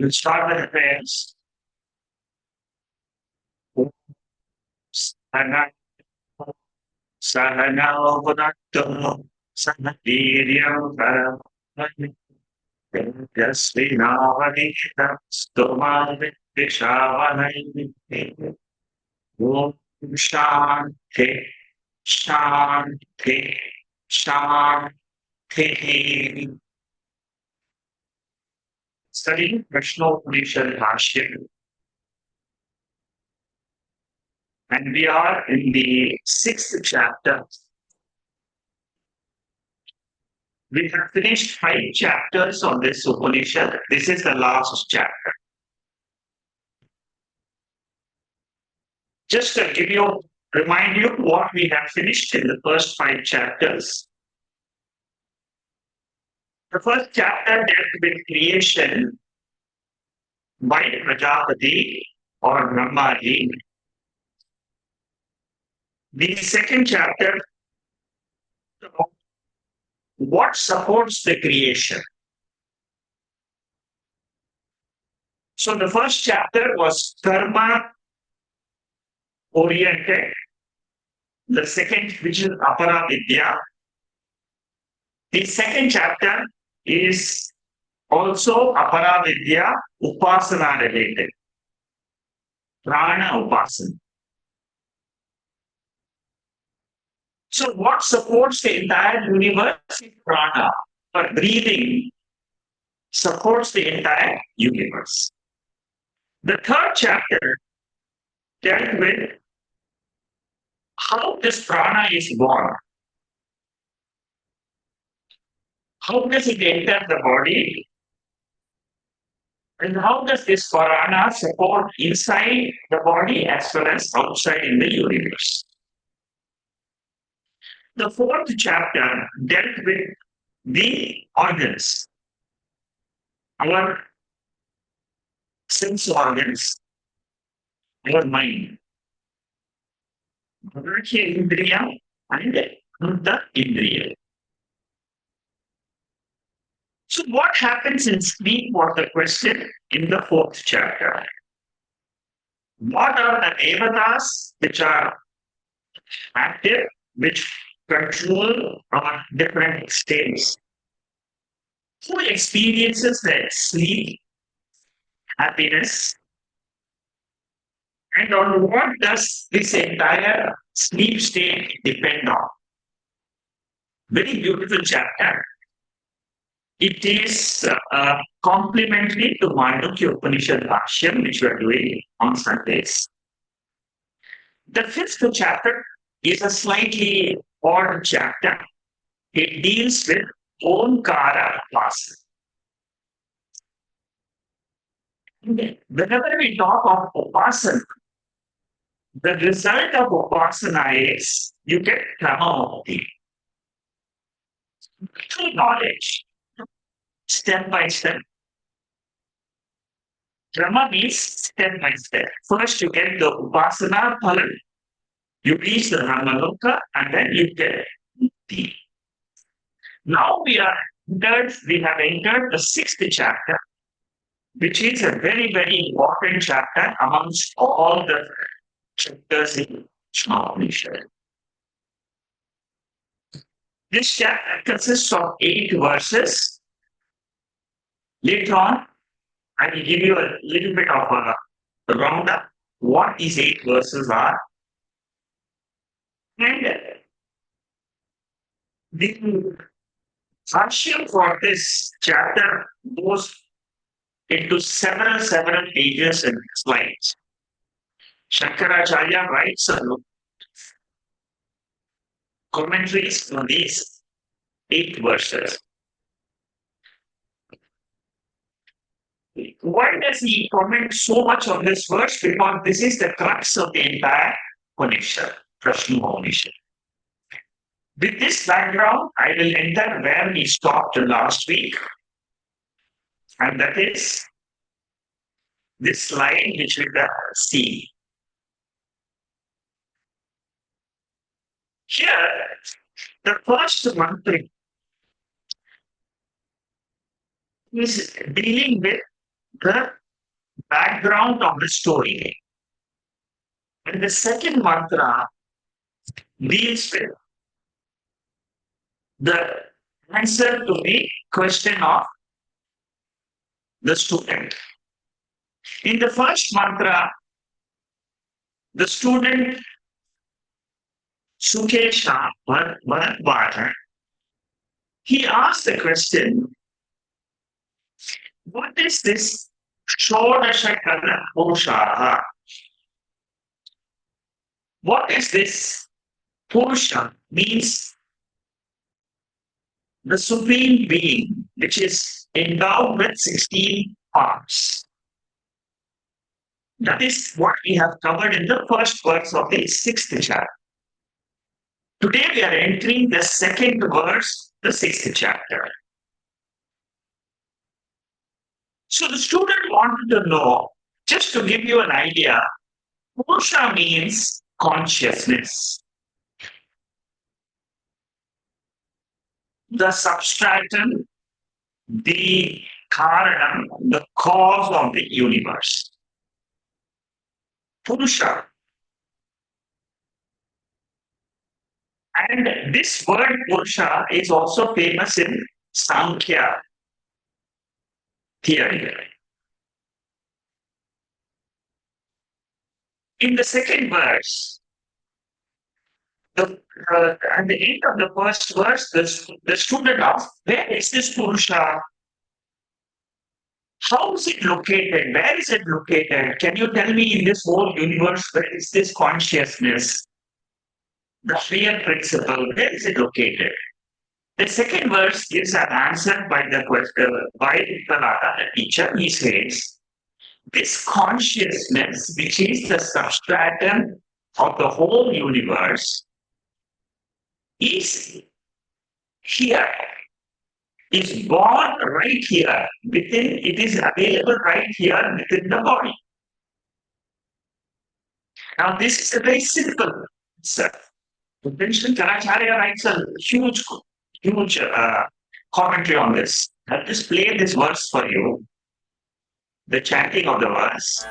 We'll start with the prayers. Sahanao Bhunakto Sanaviryam Karavani Yasvinavadita Stumavitishavanai Om Shanti Shanti Shanti. Studying Prasno Bashyam, and we are in the sixth chapter. We have finished 5 chapters on this Upanishad. This is the last chapter. Just to remind you what we have finished in the first 5 chapters. The first chapter dealt with creation by Prajapati or Brahmaji. The second chapter, what supports the creation? So the first chapter was karma oriented. The second, which is apara vidya. The second chapter is also apara vidya, upasana related. Prana upasana. So what supports the entire universe is prana. But breathing supports the entire universe. The third chapter dealt with how this prana is born. How does it enter the body? And how does this prana support inside the body as well as outside in the universe? The fourth chapter dealt with the organs, our sense organs, our mind, Bhagavakya Indriya and the Indriya. So what happens in sleep was the question in the fourth chapter. What are the devatas which are active, which control our different states? Who experiences that sleep, happiness, and on what does this entire sleep state depend on? Very beautiful chapter. It is complementary to Mandukya Upanishad Bashyam, which we are doing on Sundays. The fifth chapter is a slightly odd chapter. It deals with Omkara Upasana. Whenever we talk of Upasana, the result of Upasana is you get Brahma-mukti. Through knowledge, step by step. Brahma means step by step. First, you get the Upasana Phalan. You reach the Brahmaloka and then you get Mukti. Now we have entered the sixth chapter, which is a very, very important chapter amongst all the chapters in Upanishad. This chapter consists of 8 verses. Later on, I will give you a little bit of a roundup what these 8 verses are. And the Bhashyam for this chapter goes into several pages and slides. Shankaracharya writes commentaries on these 8 verses. Why does he comment so much on this verse? Because this is the crux of the entire Upanishad, Prasno Bashyam. With this background, I will enter where we stopped last week, and that is this slide which we can see. Here, the first mantra is dealing with the background of the story. And the second mantra deals with the answer to the question of the student. In the first mantra, the student Sukesha Bharat, he asked the question, what is this Shodashakala Purusha? What is this Purusha? Means the supreme being, which is endowed with 16 parts. That is what we have covered in the first verse of the sixth chapter. Today we are entering the second verse, the sixth chapter. So the student wanted to know, just to give you an idea, Purusha means consciousness. The substratum, the karanam, the cause of the universe. Purusha. And this word Purusha is also famous in Sankhya theory. In the second verse, at the end of the first verse, the student asks, where is this Purusha? How is it located? Where is it located? Can you tell me in this whole universe, where is this consciousness? The higher principle, where is it located? The second verse gives an answer by the question by the teacher. He says, this consciousness, which is the substratum of the whole universe, is here, is born right here within, it is available right here within the body. Now, this is a very simple answer. Adi Shankaracharya writes a huge commentary on this. I'll just play this verse for you, the chanting of the verse.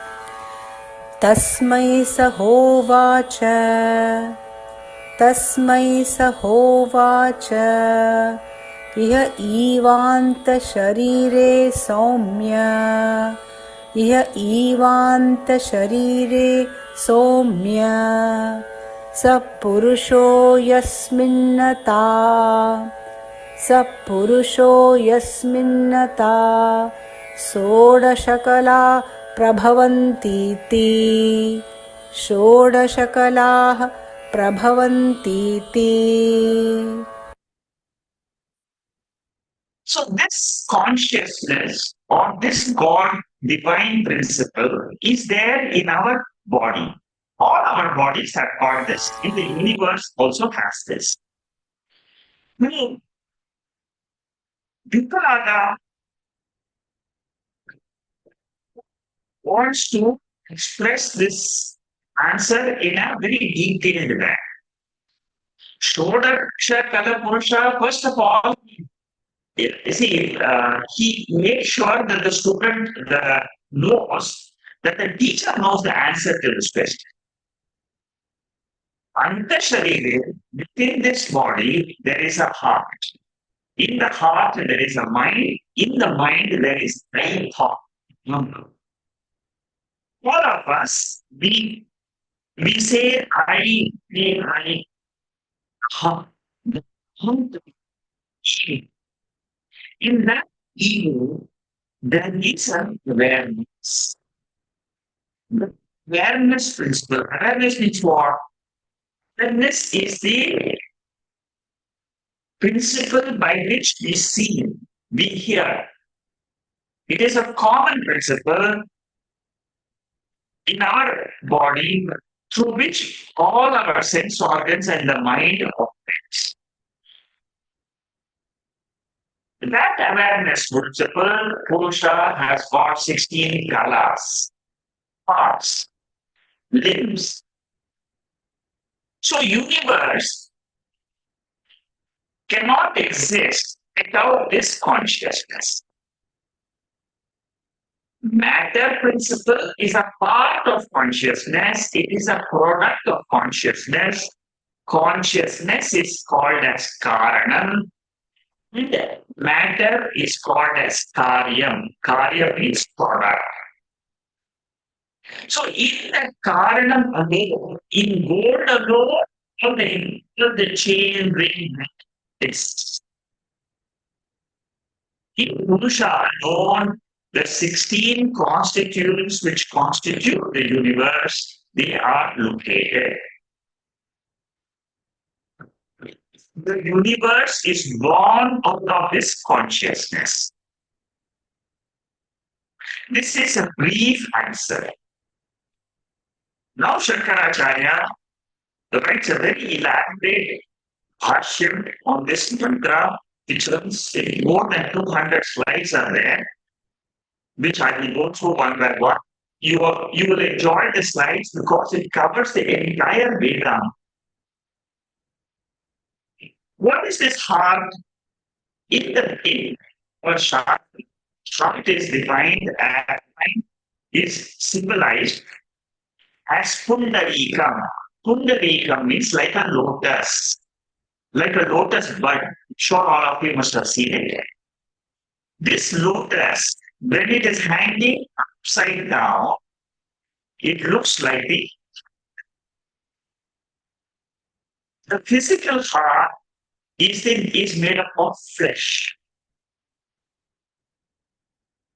Tasmai sahovacha iha evanta sharire soumya iha evanta sharire soumya sapurusho yasminnata षोडशकला प्रभवन्तीति षोडशकलाः प्रभवन्तीति. So this consciousness or this God divine principle is there in our body. All our bodies have got this. In the universe also has this. Now, Viparada wants to express this answer in a very detailed way. Shodaksha Kala Purusha, first of all, you see, he makes sure that the student knows that the teacher knows the answer to this question. Antasharire, within this body, there is a heart. In the heart, there is a mind. In the mind, there is a thought. All of us, we say, I, heart. The heart. In that ego, there is an awareness. The awareness principle. Awareness means what? Awareness is the principle by which we see, we hear. It is a common principle in our body through which all our sense organs and the mind operates. That awareness principle, Purusha has got 16 kalas, parts, limbs. So universe cannot exist without this consciousness. Matter principle is a part of consciousness. It is a product of consciousness. Consciousness is called as Karanam. And matter is called as Karyam. Karyam is product. So in the Karanam alone, in gold alone, the chain ring exists. In kunisha alone, the 16 constituents which constitute the universe, they are located. The universe is born out of this consciousness. This is a brief answer. Now Shankaracharya writes a very elaborate Bashyam on this mantra, which runs in more than 200 slides are there, which I will go through one by one. You will enjoy the slides because it covers the entire Vedanta. What is this heart? In the beginning, or Shakti is defined as is symbolized as Pundarikam. Pundarikam means like a lotus bud. Sure, all of you must have seen it. This lotus, when it is hanging upside down, it looks like the physical heart is made up of flesh.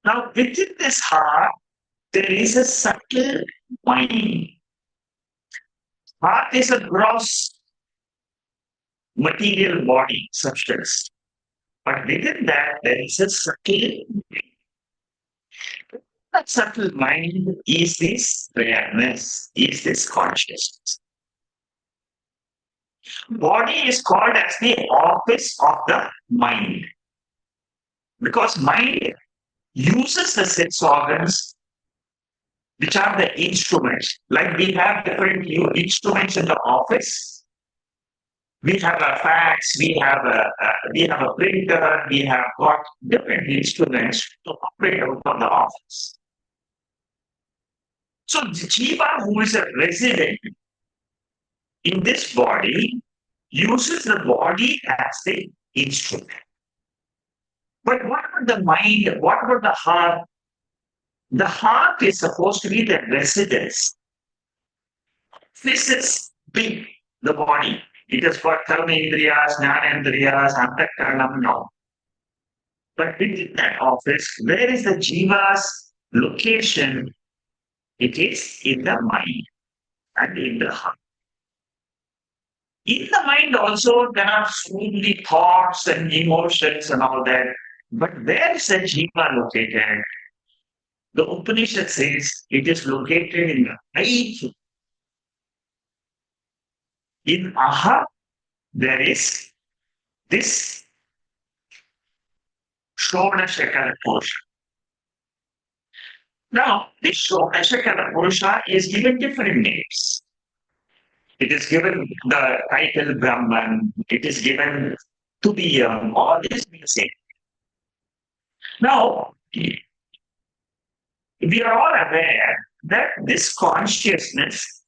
Now, within this heart, there is a subtle mind. Heart is a gross material body substance. But within that, there is a subtle mind. That subtle mind is this awareness, is this consciousness. Body is called as the office of the mind. Because mind uses the sense organs, which are the instruments. Like we have different instruments in the office. We have a fax, we have a printer, we have got different instruments to operate out of the office. So the Jiva, who is a resident in this body, uses the body as the instrument. But what about the mind? What about the heart? The heart is supposed to be the residence. This is big, the body. It has got karmendriyas, jnanendriyas, antakaranam, no. But within that office, where is the jiva's location? It is in the mind and in the heart. In the mind also, there are so many thoughts and emotions and all that. But where is the jiva located? The Upanishad says it is located in the right. In aha, there is this Shodashakara Purusha. Now, this Shodashakara Purusha is given different names. It is given the title Brahman. It is given to be all this means same. Now, we are all aware that this consciousness,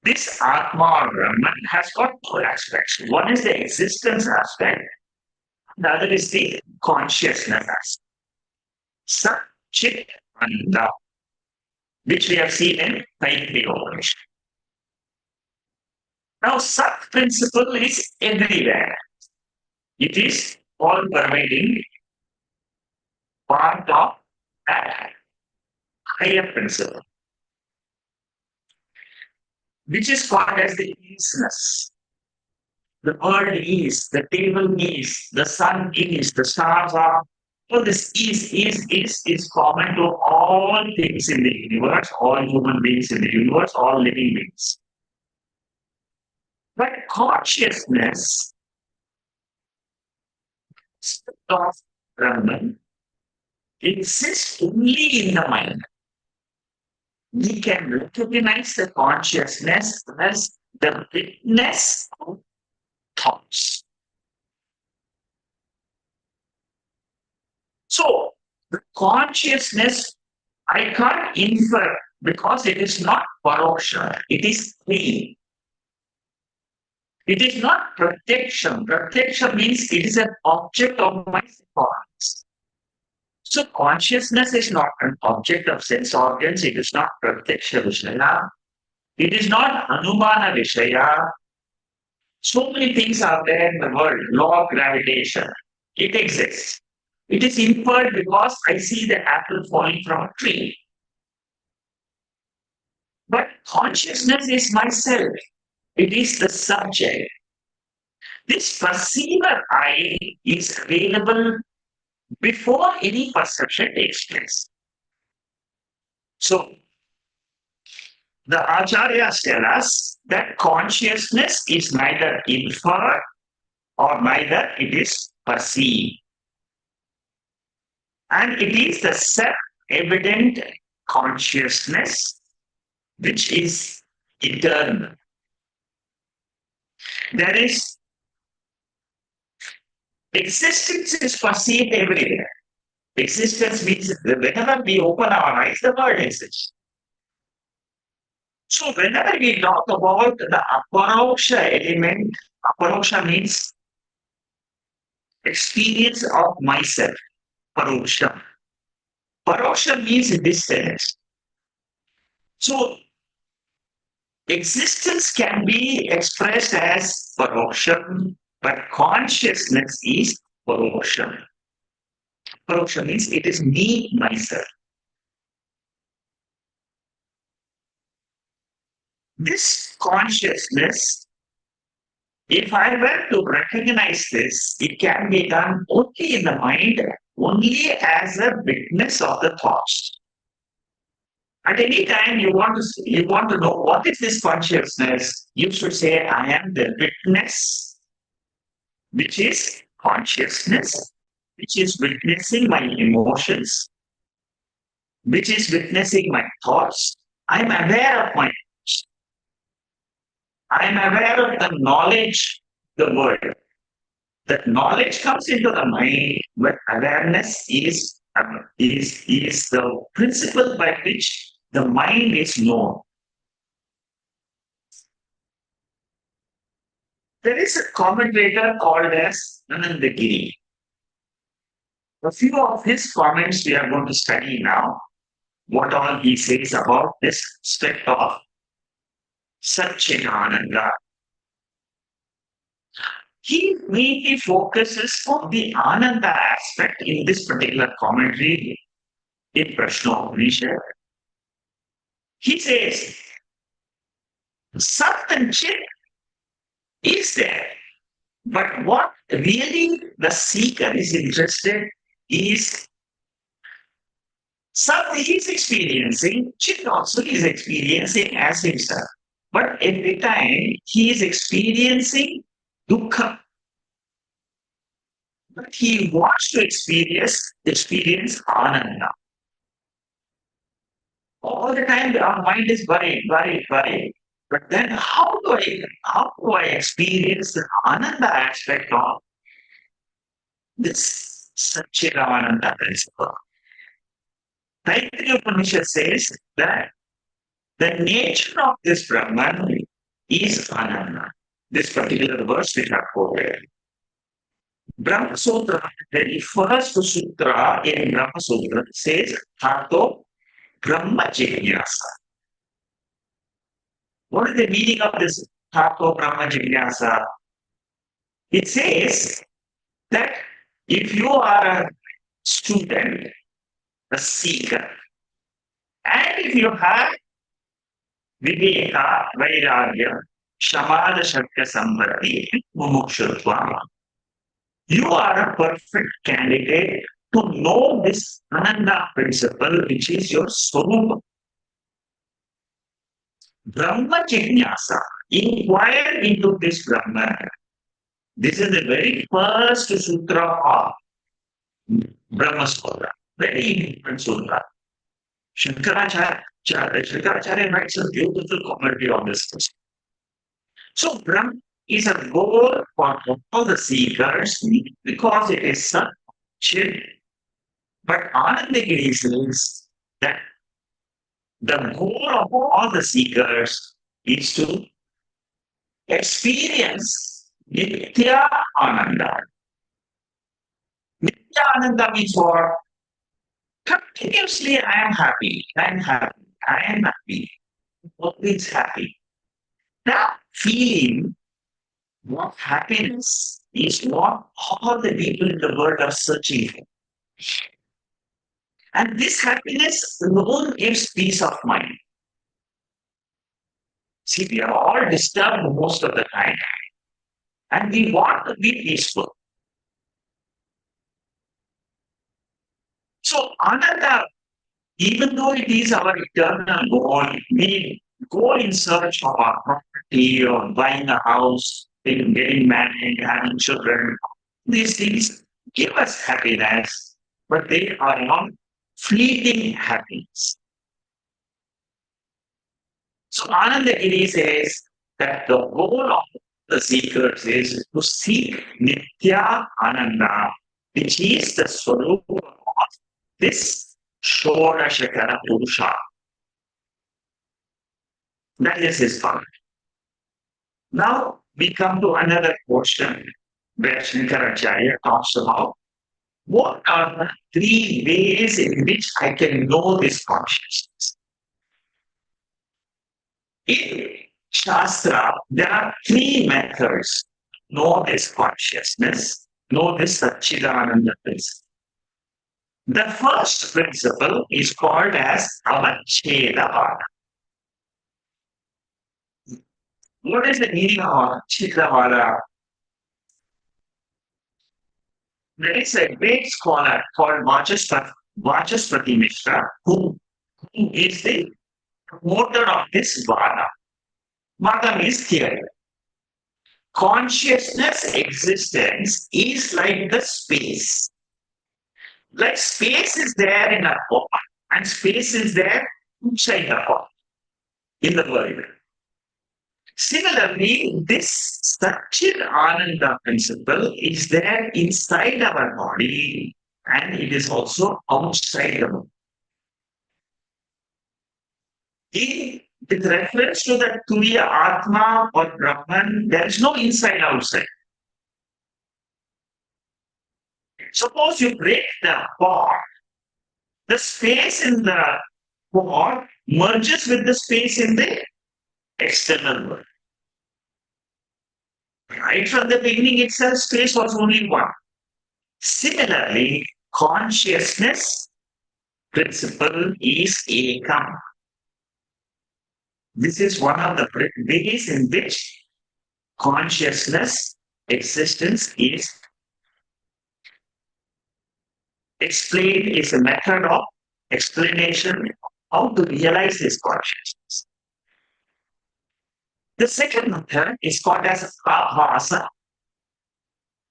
this Atma or Brahman, has got two aspects. One is the existence aspect, the other is the consciousness aspect. Sat, Chit, Anda, which we have seen in Taittiriya. Now, Sat principle is everywhere. It is all pervading part of that higher principle, which is called as the easiness. The world is, the table is, the sun is, the stars are. So this is common to all things in the universe, all human beings in the universe, all living beings. But consciousness of Brahman exists only in the mind. We can recognize the consciousness as the witness of thoughts. So, The consciousness, I can't infer because it is not paroksha, it is clean. It is not protection. Protection means it is an object of my sense. So consciousness is not an object of sense organs. It is not pratyaksha vishaya. It is not anumana vishaya. So many things are there in the world. Law of gravitation. It exists. It is inferred because I see the apple falling from a tree. But consciousness is myself. It is the subject. This perceiver I is available before any perception takes place. So the acharyas tell us that consciousness is neither inferred or neither it is perceived. And it is the self-evident consciousness which is eternal. There is existence is perceived everywhere. Existence means that whenever we open our eyes, the world exists. So whenever we talk about the aparoksha element, aparoksha means experience of myself. Paroksha. Paroksha means distance. So existence can be expressed as paroksha, but consciousness is paroksha. Paroksha means it is me, myself. This consciousness, if I were to recognize this, it can be done only in the mind, only as a witness of the thoughts. At any time you want to know what is this consciousness, you should say, I am the witness, which is consciousness, which is witnessing my emotions, which is witnessing my thoughts. I am aware of my thoughts. I am aware of the knowledge, the world. That knowledge comes into the mind, but awareness is the principle by which the mind is known. There is a commentator called as Anandagiri. A few of his comments we are going to study now. What all he says about this aspect of Satchitananda. He mainly focuses on the Ananda aspect in this particular commentary in Prasno Bashyam. He says, Sat and Chit is there. But what really the seeker is interested is Sat is experiencing, Chit also is experiencing as himself. But every time he is experiencing dukkha, but he wants to experience ananda. All the time our mind is worried. But then how do I experience the ananda aspect of this Satchitananda principle? Taittiriya Upanishad says that the nature of this Brahman is ananda. This particular verse we have quoted. Brahma Sutra, the very first sutra in Brahma Sutra says, Hatho Brahma Jignasa. What is the meaning of this Hatho Brahma Jignasa? It says that if you are a student, a seeker, and if you have Viveka, Vairagya, Shamada Shakya Sambhati, Mumukshutva, you are a perfect candidate to know this Ananda principle, which is your Swarupa. Brahma Jignasa, inquire into this Brahman. This is the very first sutra of Brahma Sutra, very important sutra. Shankaracharya writes a beautiful commentary on this. So Brahma is a goal for all the seekers because it is such But Anandagiri says that the goal of all the seekers is to experience Nitya Ananda. Nitya Ananda means what? Continuously, I am happy, I am happy, I am happy, always happy. Now, feeling what happiness is what all the people in the world are searching for. And this happiness alone gives peace of mind. See, we are all disturbed most of the time, and we want to be peaceful. So, Ananda, even though it is our eternal goal, we go in search of our property or buying a house, getting married, having children. These things give us happiness, but they are not fleeting happiness. So Anandagiri says that the goal of the seekers is to seek Nitya Ananda, which is the swarupa of this Shodashakara Purusha. That is his part. Now we come to another question where Shankaracharya talks about what are the three ways in which I can know this consciousness. In Shastra, there are three methods to know this consciousness, know this Satchidananda principle. The first principle is called as Avachedavada. What is the meaning of Avachedavada? There is a great scholar called Vachaspati Mishra who is the promoter of this Vada. Vada means theory. Consciousness existence is like the space. Like space is there in a pot and space is there inside the pot in the world. Similarly, this Satchid Ananda principle is there inside our body and it is also outside the body. With reference to the Tuya Atma or Brahman, there is no inside outside. Suppose you break the pot, the space in the pot merges with the space in the external world. Right from the beginning itself, space was only one. Similarly, consciousness principle is ekam. This is one of the ways in which consciousness existence is explained, is a method of explanation how to realize this consciousness. The second method is called as abhasa.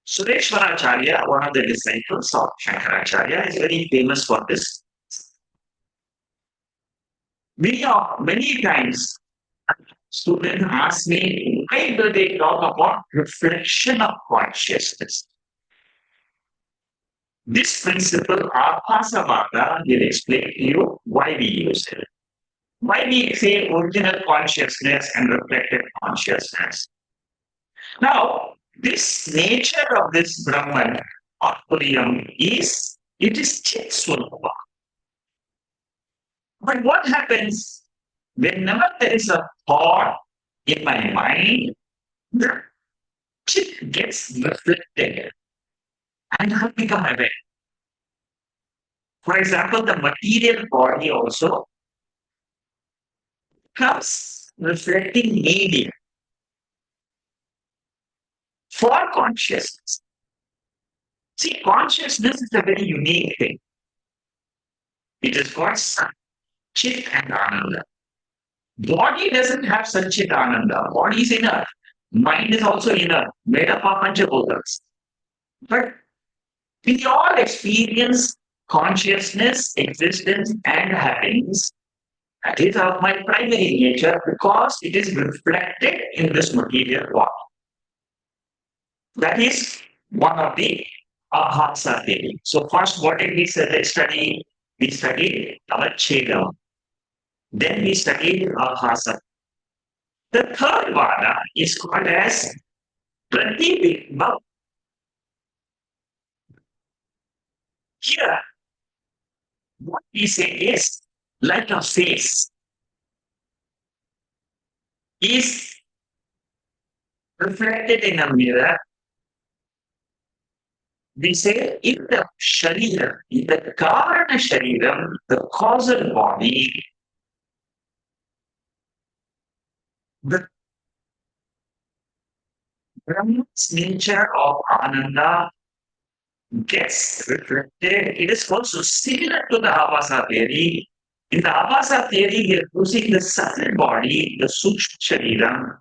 Sureshwaracharya, one of the disciples of Shankaracharya, is very famous for this. Many times, students ask me, why do they talk about reflection of consciousness? This principle, Abhasavada, will explain to you why we use it. Why we say original consciousness and reflected consciousness. Now, this nature of this Brahman or Puriyam is, it is Chitswarupa. But what happens whenever there is a thought in my mind, the chit gets reflected and I become aware. For example, the material body also becomes reflecting medium for consciousness. See, consciousness is a very unique thing. It is got Chit and Ananda. Body doesn't have Sanchit Ananda. Body is inner. Mind is also inner, made up of Panchabhutas. But we all experience consciousness, existence, and happiness. That is of my primary nature because it is reflected in this material body. That is one of the Abhasa theory. So first, what did we study? We studied Avachedam. Then we studied Abhasa. The third Vada is called as Pratibimba. Here, what we say is like a face is reflected in a mirror. We say in the Sharira, in the Karana Shariram, the causal body, the Brahman's nature of Ananda gets reflected. It is also similar to the Abhasa theory. In the Abhasa theory, we are using the subtle body, the Sukshma Shariram.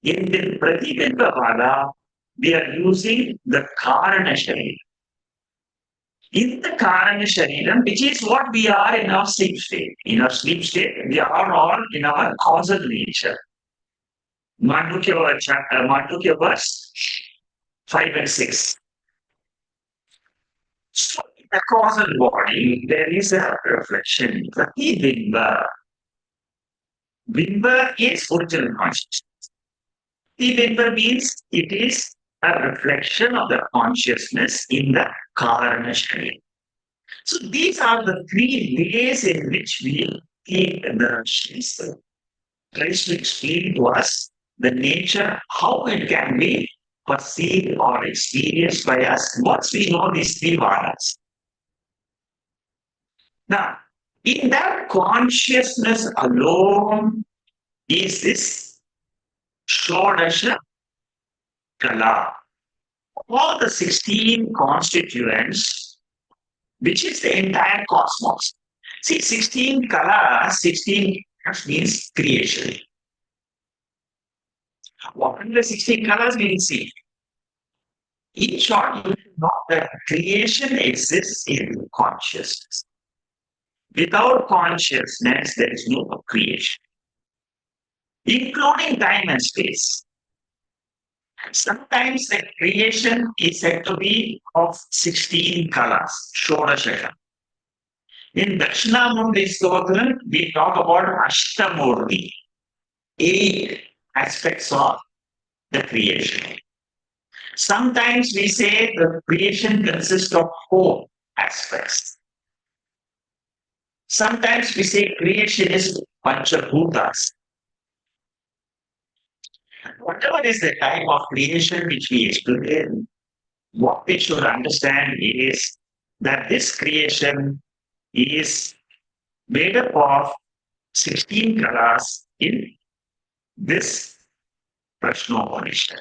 In the Pratibimba Vada, we are using the Karana Shariram. In the Karana Shariram, which is what we are in our sleep state. In our sleep state, we are all in our causal nature. Mandukya verse 5 and 6. So in the causal body, there is a reflection. Pratibimba. Bimba is original consciousness. Pratibimba means it is a reflection of the consciousness in the Karana Shariram. So these are the three ways in which we take the Shastra tries to explain to us the nature, how it can be perceived or experienced by us once we know these three vadas. Now, in that consciousness alone is this Shodasha Kala. All the 16 constituents, which is the entire cosmos. See, 16 kalas, 16 means creation. What are the 16 colors we will see? In short, you should know that creation exists in consciousness. Without consciousness, there is no creation, including time and space. Sometimes the creation is said to be of 16 colors, Shodashaka. In Dakshinamurti Stotram, we talk about Ashtamurti, 8 aspects of the creation. Sometimes we say the creation consists of 4 aspects. Sometimes we say creation is Panchabhutas. Whatever is the type of creation which we explain, what we should understand is that this creation is made up of 16 colors in this Prasno Bashyam.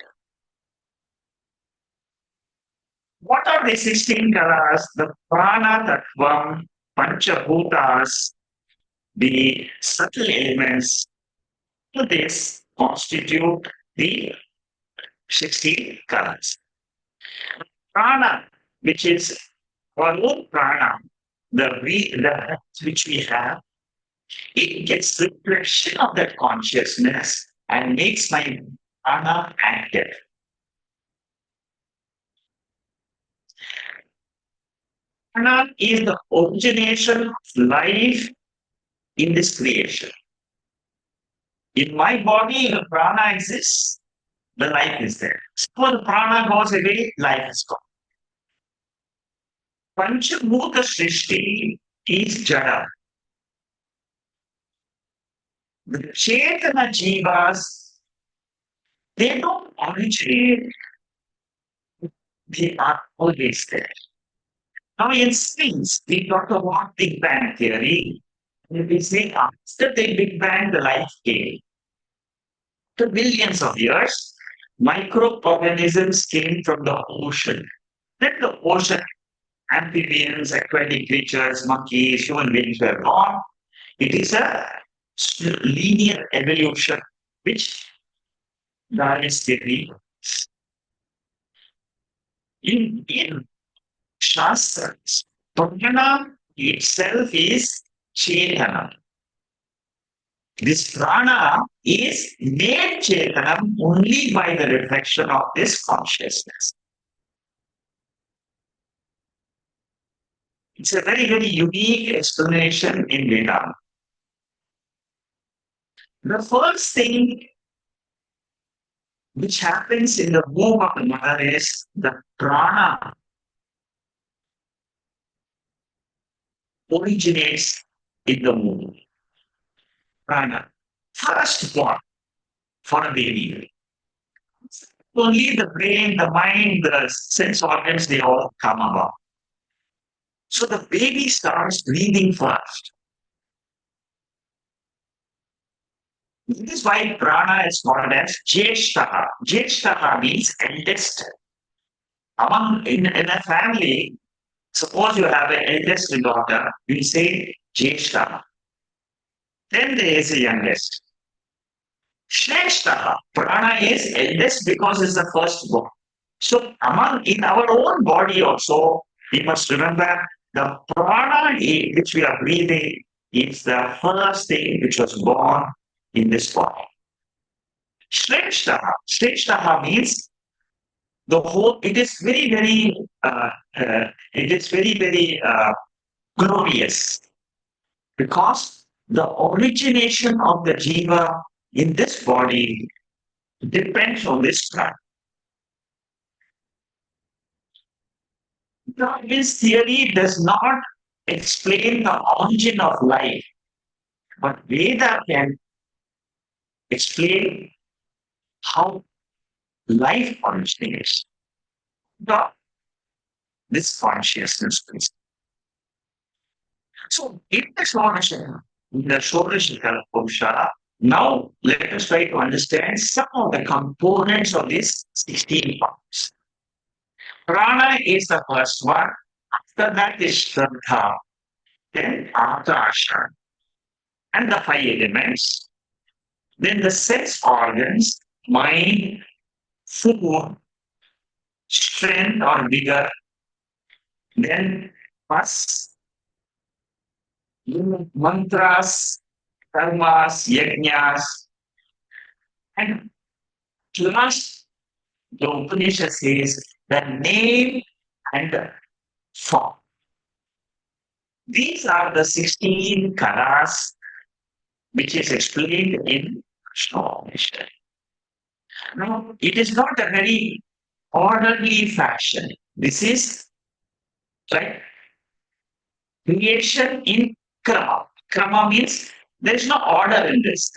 What are the 16 colors? The Prana Tattvam, Panchabhutas, the subtle elements to this constitute the 16 colors. Prana, which is our own prana, the breath which we have, it gets reflection of that consciousness and makes my prana active. Prana is the origination of life in this creation. In my body, the prana exists, the life is there. Suppose the prana goes away, life is gone. Panchabhuta Srishti is Jada. The Chetana Jivas, they don't originate, they are always there. Now, in space, we talk about Big Bang theory. And we say after the Big Bang, the life came. After billions of years, microorganisms came from the ocean. Then the ocean, amphibians, aquatic creatures, monkeys, human beings were born. It is a linear evolution, which Darwin's theory. In Shastras, Prana itself is Chetana. This prana is made Chetanam only by the reflection of this consciousness. It's a very, very unique explanation in Vedanta. The first thing which happens in the womb of the mother is the prana originates in the womb. Prana. First born for a baby. Only the brain, the mind, the sense organs, they all come about. So the baby starts breathing first. This is why prana is called as Jeshtaha. Jeshtaha means eldest. In a family, suppose you have an eldest daughter, we say Jeshtaha. Then there is a youngest. Shreshtaha. Prana is eldest because it's the firstborn. So among in our own body also, we must remember the prana which we are breathing is the first thing which was born in this body. Shreshtaha. Shreshtaha means the whole. It is very very. It is very very glorious because the origination of the jiva in this body depends on this prana. Darwin's theory does not explain the origin of life, but Veda can explain how life originates. The, this consciousness. So in the Shorashikara Purusha, now let us try to understand some of the components of these 16 parts. Prana is the first one. After that is Shraddha, then Akasha, and the five elements. Then the sense organs, mind, food, strength or vigor, then pus, mantras, karmas, yajnas, and last, the Upanishad says the name and the form. These are the 16 karas which is explained in Prasno Bashyam. Now, it is not a very orderly fashion. This is right creation in krama. Krama means there is no order in this.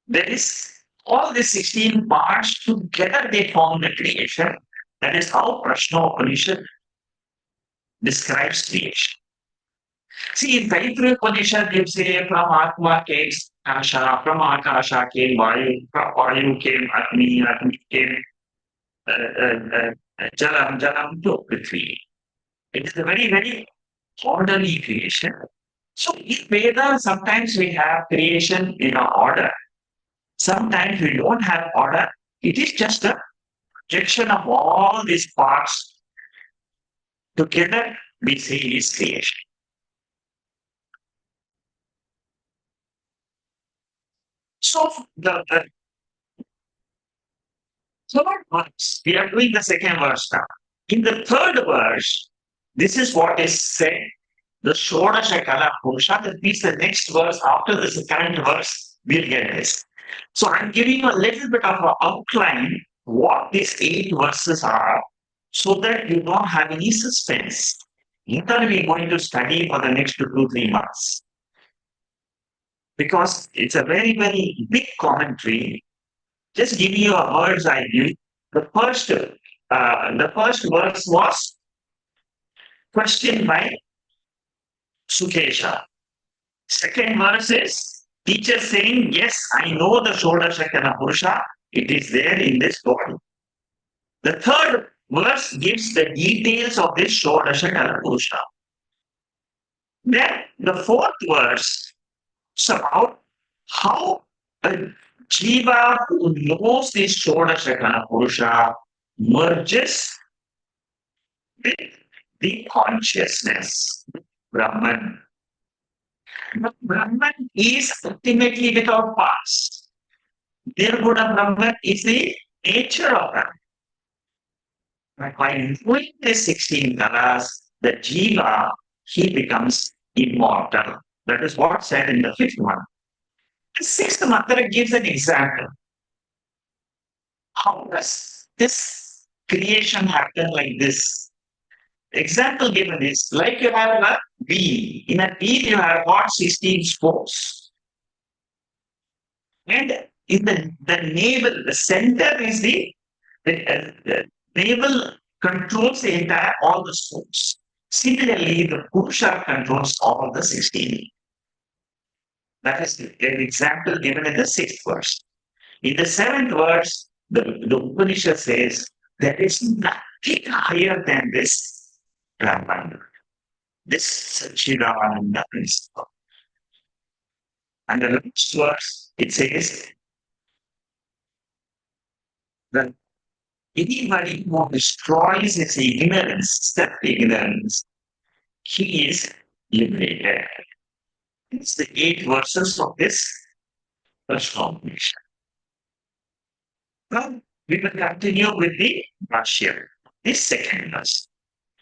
There is all these 16 parts together they form the creation. That is how Prasno Upanishad describes creation. See, in Taittiriya Upanishad, they say from atma came akasha, from akasha came vayu, from vayu came agni, agni came jalam, jalam to prithvi. It is a very, very orderly creation. So in Veda, sometimes we have creation in an order. Sometimes we don't have order. It is just a projection of all these parts together, we say is creation. So the third verse, we are doing the second verse now. In the third verse, this is what is said, the Shodasha Kala Purusha, that means the next verse after this current verse, we'll get this. So I'm giving you a little bit of an outline what these 8 verses are so that you don't have any suspense. What are we going to study for the next 2 to 3 months? Because it's a very, very big commentary. Just give you a bird's eye view. The first verse was questioned by Sukesha. Second verse is teacher saying, yes, I know the Shodashakana Purusha. It is there in this body. The third verse gives the details of this Shodashakana Purusha. Then the fourth verse is about how a jiva who knows this Shodashakana Purusha merges with the consciousness, Brahman. But Brahman is ultimately without past. Nirguna Brahman is the nature of Brahman. But by knowing the 16 kalas, the jiva, he becomes immortal. That is what said in the fifth one. The sixth mantra gives an example. How does this creation happen like this? Example given is like you have a wheel. In a wheel, you have got 16 spokes. And in the navel, the center is the navel controls the entire all the spokes. Similarly, the Purusha controls all the 16. That is an example given in the sixth verse. In the seventh verse, the Upanishad says there is nothing higher than this Brahman, this Satchidananda principle. And the next verse, it says that anybody who destroys his ignorance, self-ignorance, he is liberated. It's the 8 verses of this Prasno Bashyam. Now, we will continue with the Bashyam, this second verse.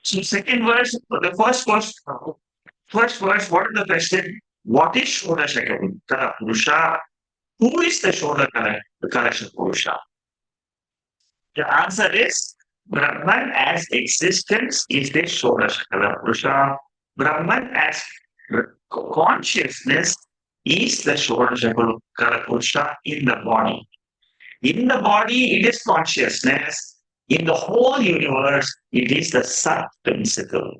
So, second verse, the first verse, what is the question? What is Shodashakara Purusha? Who is the Shodakara Purusha? The answer is Brahman as existence is the Shodashakara Purusha. Brahman as consciousness is the Shodashakara Purusha in the body. In the body, it is consciousness. In the whole universe, it is the Sat principle.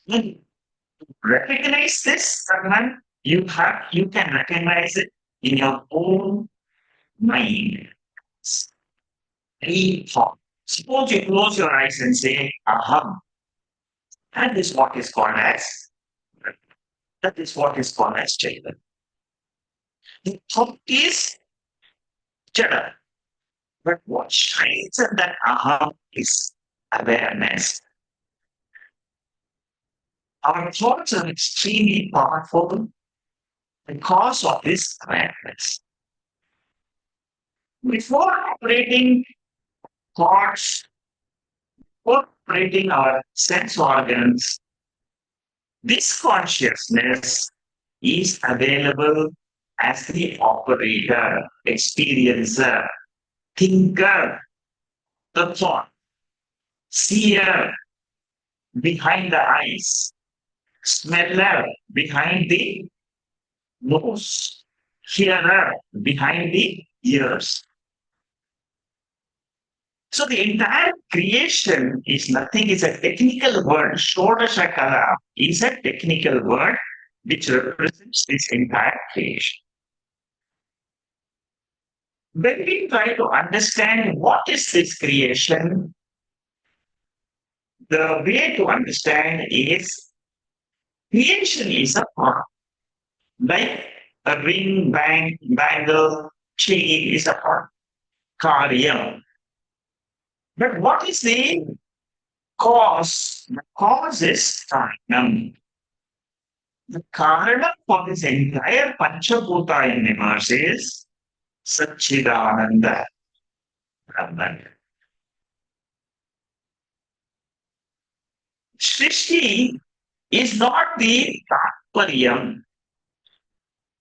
When you recognize this, Brahman, you can recognize it in your own mind. Any thought. Suppose you close your eyes and say, aham. That is what is called as Chaitanya. The thought is jada. But what shines in that aham is awareness. Our thoughts are extremely powerful because of this awareness. Before operating thoughts, before operating our sense organs, this consciousness is available as the operator, experiencer, thinker, the thought, seer behind the eyes, smeller behind the nose, hearer behind the ears. So the entire creation is nothing, it's a technical word. Shodashakara is a technical word which represents this entire creation. When we try to understand what is this creation, the way to understand is creation is a part. Like a ring, bangle, chain is a part. Karyam. But what is the cause? The cause is Karanam. The Karanam for this entire Panchabhuta universe is Satchidananda Brahman. Srishti is not the Tatparyam,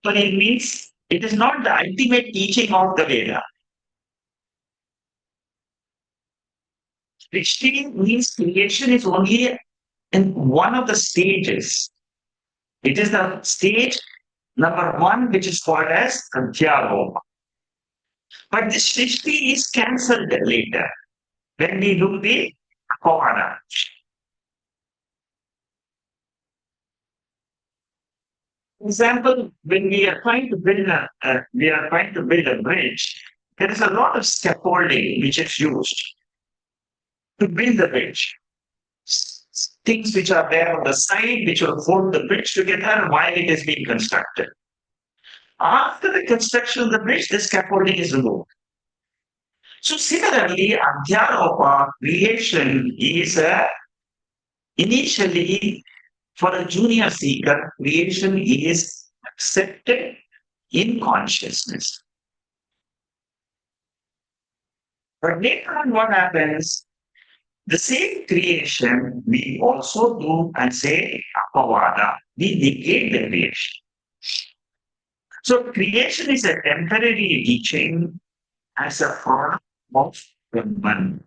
but it means it is not the ultimate teaching of the Veda. Srishti means creation is only in one of the stages. It is the stage number 1, which is called as Adhyaroma. But this Srishti is cancelled later when we do the Pora. For example, when we are trying to build a bridge, there is a lot of scaffolding which is used to build the bridge. Things which are there on the side which will hold the bridge together while it is being constructed. After the construction of the bridge, the scaffolding is removed. So similarly, Adhyaropa creation is initially for a junior seeker, creation is accepted in consciousness. But later on, what happens? The same creation we also do and say apavada. We negate the creation. So creation is a temporary teaching as a product of Brahman.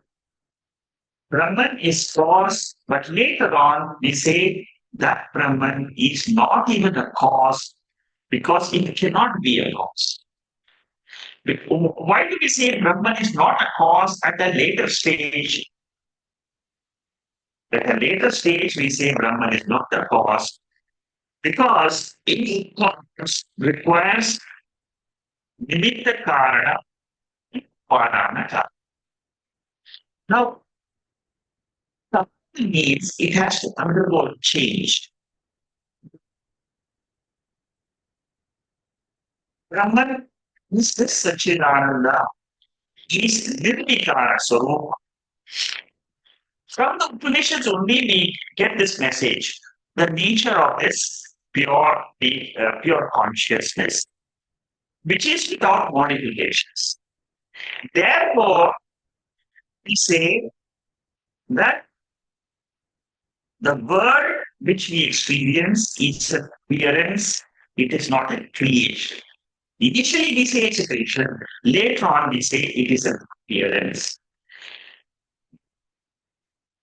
Brahman is cause, but later on we say that Brahman is not even a cause because it cannot be a cause. Why do we say Brahman is not a cause at a later stage? At a later stage, we say Brahman is not the cause because any cause requires nimitta karana upadana karana. Now, something means it has to undergo change. Brahman is this Sachidananda, is Nirvikara Swarupa. From the Upanishads only we get this message, the nature of this pure consciousness, which is without modifications. Therefore, we say that the world which we experience is an appearance, it is not a creation. Initially, we say it's a creation, later on, we say it is an appearance.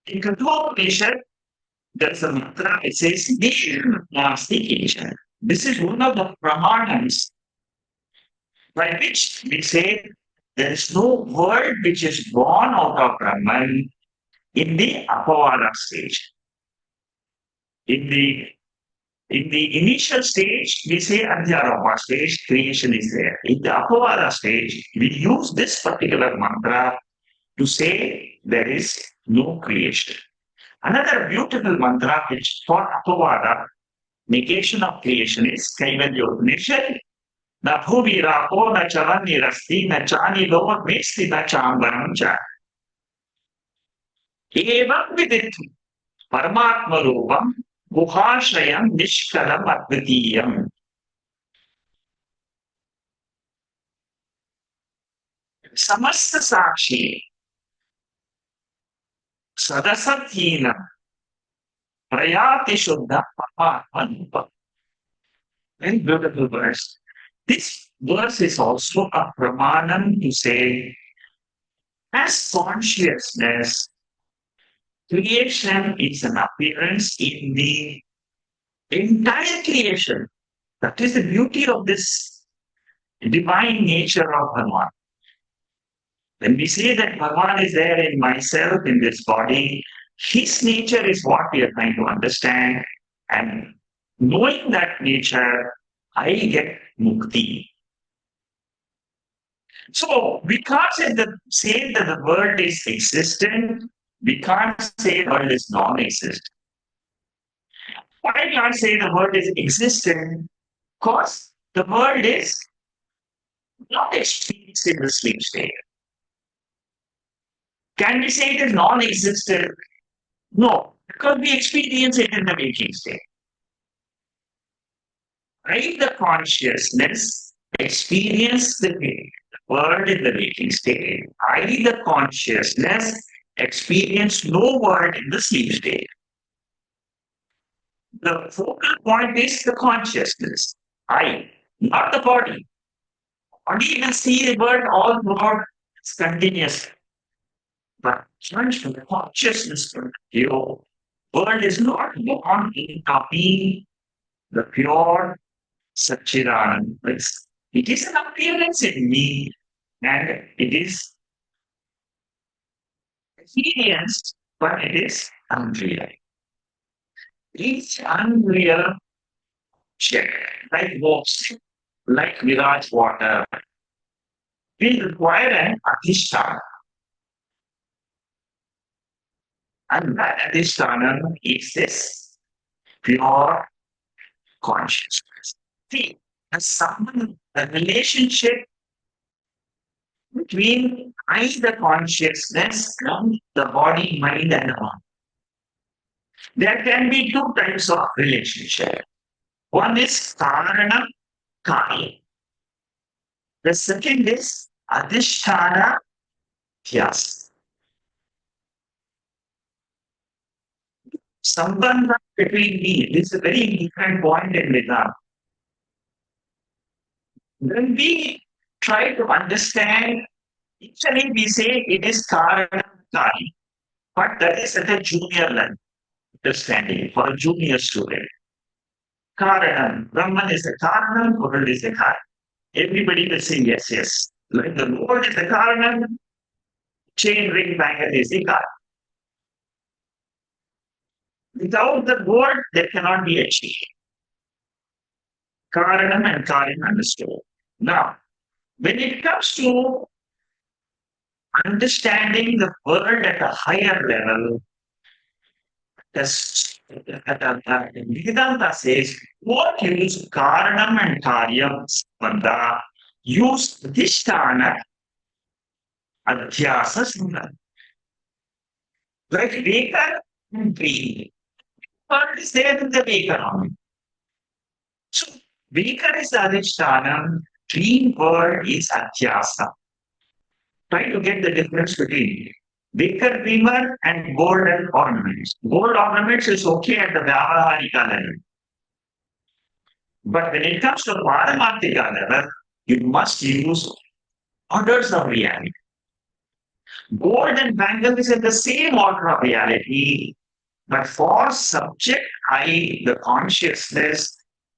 In Katholism, there's a mantra, it says, Nasti. This is one of the pramanams by which we say there is no word which is born out of Brahman in the apavada stage. In the initial stage, we say Adhyarapa stage, creation is there. In the apavada stage, we use this particular mantra to say there is no creation. Another beautiful mantra which for apavada, negation of creation is Kaivalyopanishad. Na bhuvi rapo na chavani rasti na chani lova mesti na chambaram cha. Evam vidit Paramatma rupam guhashayam nishkalam advitiyam. Samasta sakshi sadasathina prayati shuddha Paramatma. Very beautiful verse. This verse is also a pramanam to say, as consciousness, creation is an appearance in the entire creation. That is the beauty of this divine nature of Bhagavan. When we say that Bhagavan is there in myself, in this body, his nature is what we are trying to understand. And knowing that nature, I get mukti. So we can't say that the world is existent. We can't say the world is non-existent. Why can't say the world is existent? Because the world is not experienced in the sleep state. Can we say it is non-existent? No, because we experience it in the waking state. I, the consciousness, experience the world in the waking state. I, the consciousness, experience no world in the sleep state. The focal point is the consciousness. I, not the body. Body will see the world all throughout. It's continuous. But judged from the consciousness point of view, world is not born in copy the pure Satchidanand. It is an appearance in me, and it is experienced, but it is unreal. Each unreal check, like walks, like Viraj water, will require an adhisthana. And that adhisthana is this pure consciousness. See, the relationship between I, the consciousness, and the body, mind, and the mind. There can be two types of relationship. One is Karana Kari. The second is Adhisthana Yes. Sambandha between me. This is a very different point in Vedanta. When we try to understand, initially we say it is Karanakari, but that is at a junior level understanding for a junior student. Karanam, Brahman is a Karanam, Pura is a Karanam. Everybody will say yes, yes. Like the Lord is the Karanam, chain ring bangle is the Karanam. Without the word, there cannot be achieved. Karanam and Karan understood. Now, when it comes to understanding the world at a higher level, Vedanta says, what use Karanam and Karyam Sambandha, use Dhisthana Adhyasa Sambandha. Like Veka and Dream. What is there in the Veka? So, Veka is the Adhisthana, dream word is Adhyasa. Try to get the difference between Baker dreamer and gold and ornaments. Gold ornaments is okay at the Vyavaharika level. But when it comes to Paramatma level, you must use orders of reality. Gold and bangle is in the same order of reality, but for subject I, the consciousness,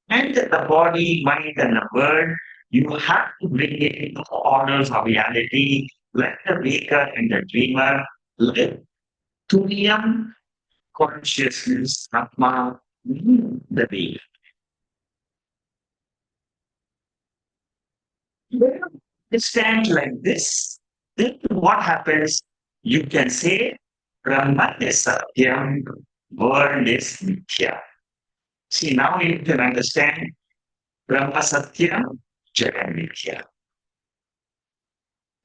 and the body, mind, and the world, you have to bring it into orders of reality. Let the waker and the dreamer live. Turiyam consciousness, atma, the way. When you stand like this, then what happens? You can say, Brahman is Satyam, world is Mithya. See, now you can understand Brahma Satyam, Jagan Mithya.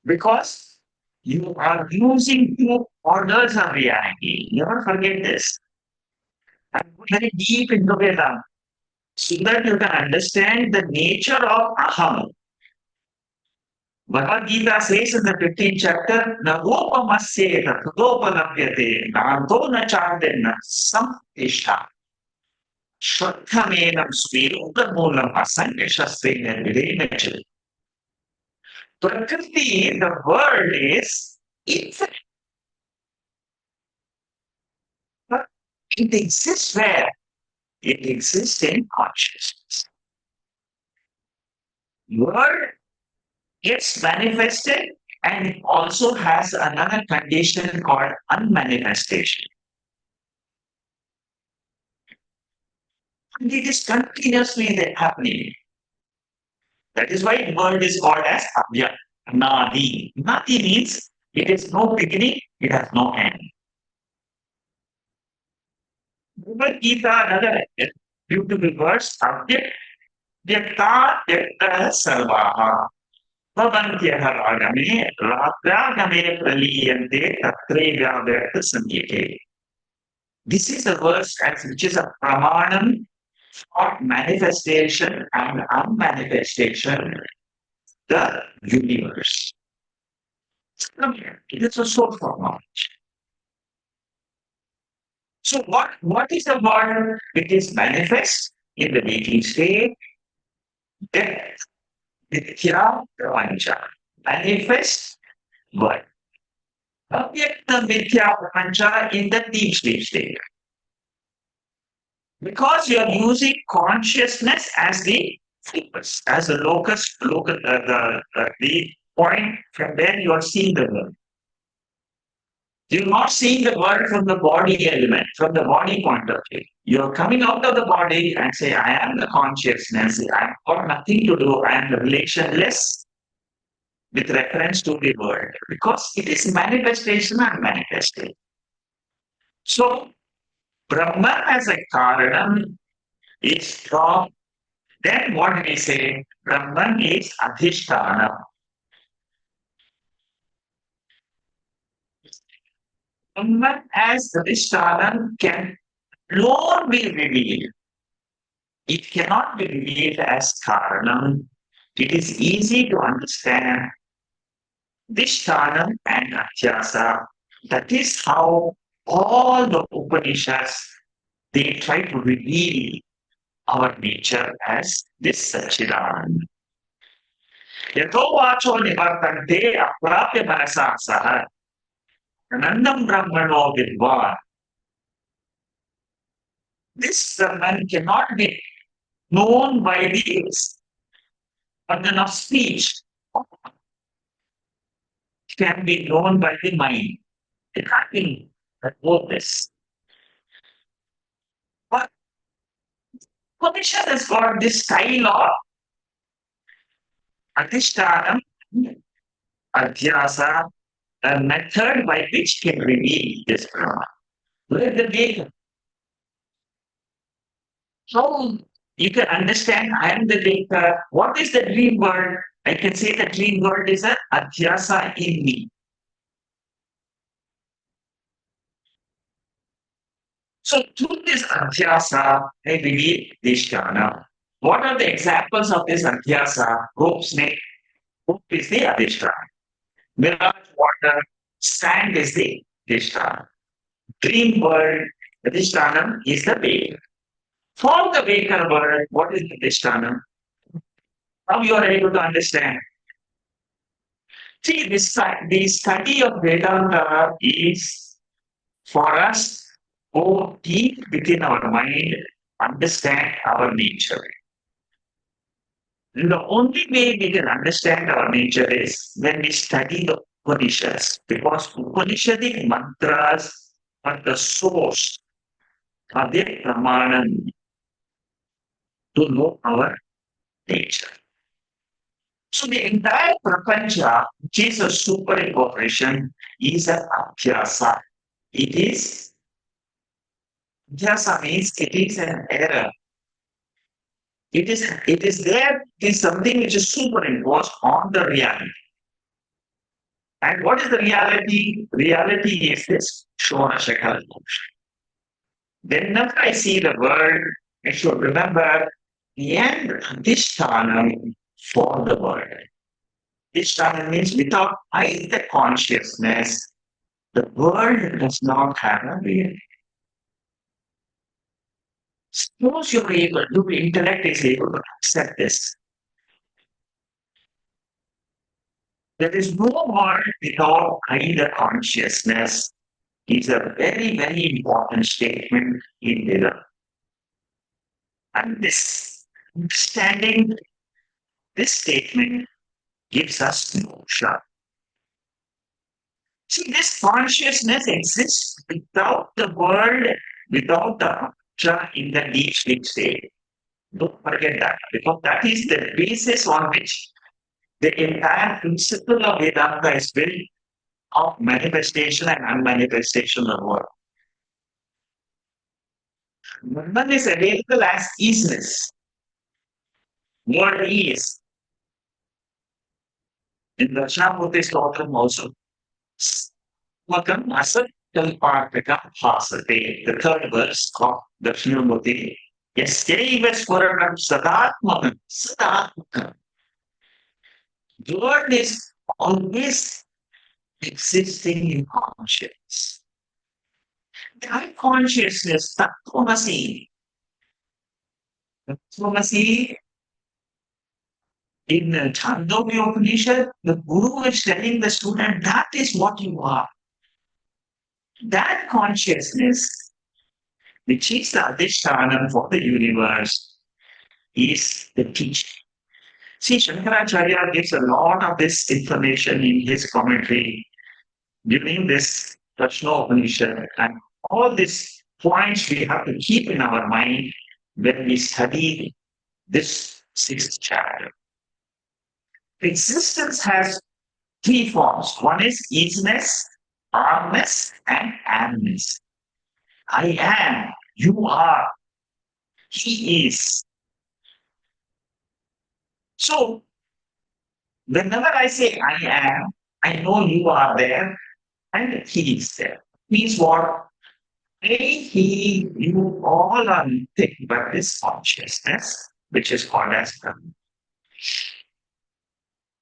Because you are using two orders of reality. Never forget this. And go very deep into Vedanta so that you can understand the nature of Aham. Bhagavad Gita says in the 15th chapter, Nagopamasya Tadopalapyate, Nanto na Chandenna Samtishta. Shraddhamenam Svirudamoolam Asankashasena Virenachal. Prakriti, the world is infinite. But it exists where? It exists in consciousness. Word gets manifested and it also has another condition called unmanifestation. And it is continuously happening. That is why word is called as Abhyat. Nadi. Nadi means it has no beginning, it has no end. Bhagavad Gita, another beautiful verse, Abhyat Vyakta Vyakta Sarvaha. Bhavantyah ragame ratragame praliyante tatre vyakta samyate. This is a verse which is a pramanam for manifestation and unmanifestation, the universe. It is a source of knowledge. So what is the word? It is manifest in the waking state, death, mithya, prapancha. Manifest word. Avyakta mithya prapancha in the deep sleep state. Because you are using consciousness as the focus, as the locus, the point from where you are seeing the world. You're not seeing the world from the body element, from the body point of view. You're coming out of the body and say, I am the consciousness, I've got nothing to do, I am relationless with reference to the world. Because it is manifestation and manifestation. So, Brahman as a Karanam is strong. Then what do we say? Brahman is Adhisthana. Brahman as Adhisthana can alone be revealed. It cannot be revealed as Karanam. It is easy to understand Dishtanam and Adhyasa. That is how all the Upanishads they try to reveal our nature as this Sachidan. Yato vacho nivartante aprapya manasa saha anandam brahmano vidvan. This Brahman cannot be known by the organ of speech. It can be known by the mind. It can't be both this. But Upanishad has got this style of Adhishtanam, Adhyasa, a method by which can reveal this Brahman. Let the Veda. How you can understand I am the Veda. What is the dream world? I can say the dream world is an Adhyasa in me. So through this Adhyasa, I reveal Dhisthana. What are the examples of this Adhyasa? Rope snake. Rope is the Adhisthana. Mirage water, sand is the Adhisthana. Dream world, Adhisthana is the Veda. For the Veda world, what is the Adhisthana? Now you are able to understand. See, the study of Vedanta is for us go deep within our mind, understand our nature. And the only way we can understand our nature is when we study the Upanishads, because Upanishadic mantras are the source, are the pramanam to know our nature. So the entire prapancha, which is a superimposition, is an abhyasa. It is, abhyasa means it is an error. It is there, it is something which is superimposed on the reality. And what is the reality? Reality is this Shonashakal. Whenever I see the word, I should remember the end Adhishtanam for the word. Adhishtanam means without either consciousness, the world does not have a reality. Suppose you're able, your intellect is able to accept this. There is no world without either consciousness. Is a very, very important statement in Vedanta. And this understanding this statement gives us moksha. See, this consciousness exists without the world, without the moksha in the deep sleep state. Don't forget that, because that is the basis on which the entire principle of Vedanta is built of manifestation and unmanifestation of the world. Brahman is available as isness. What is? In the Shamurti Stotram also. Makam Asat Kalpataka Hasate, the third verse of the Shamurti. Yes, Swaranam Sadatmakam. Sadatmakam. The word is always existing in consciousness. That consciousness, Tattvamasi. Tattvamasi in Chandogya Upanishad, the Guru is telling the student that is what you are. That consciousness, which is the Adhishtanam for the universe, is the teaching. See, Shankaracharya gives a lot of this information in his commentary during this Prasno Bashyam, and all these points we have to keep in our mind when we study this sixth chapter. Existence has three forms. One is isness, armness, and amness. I am, you are, he is. So, whenever I say I am, I know you are there and he is there. Means what? I, he, you all are nothing but this consciousness, which is called as Brahman.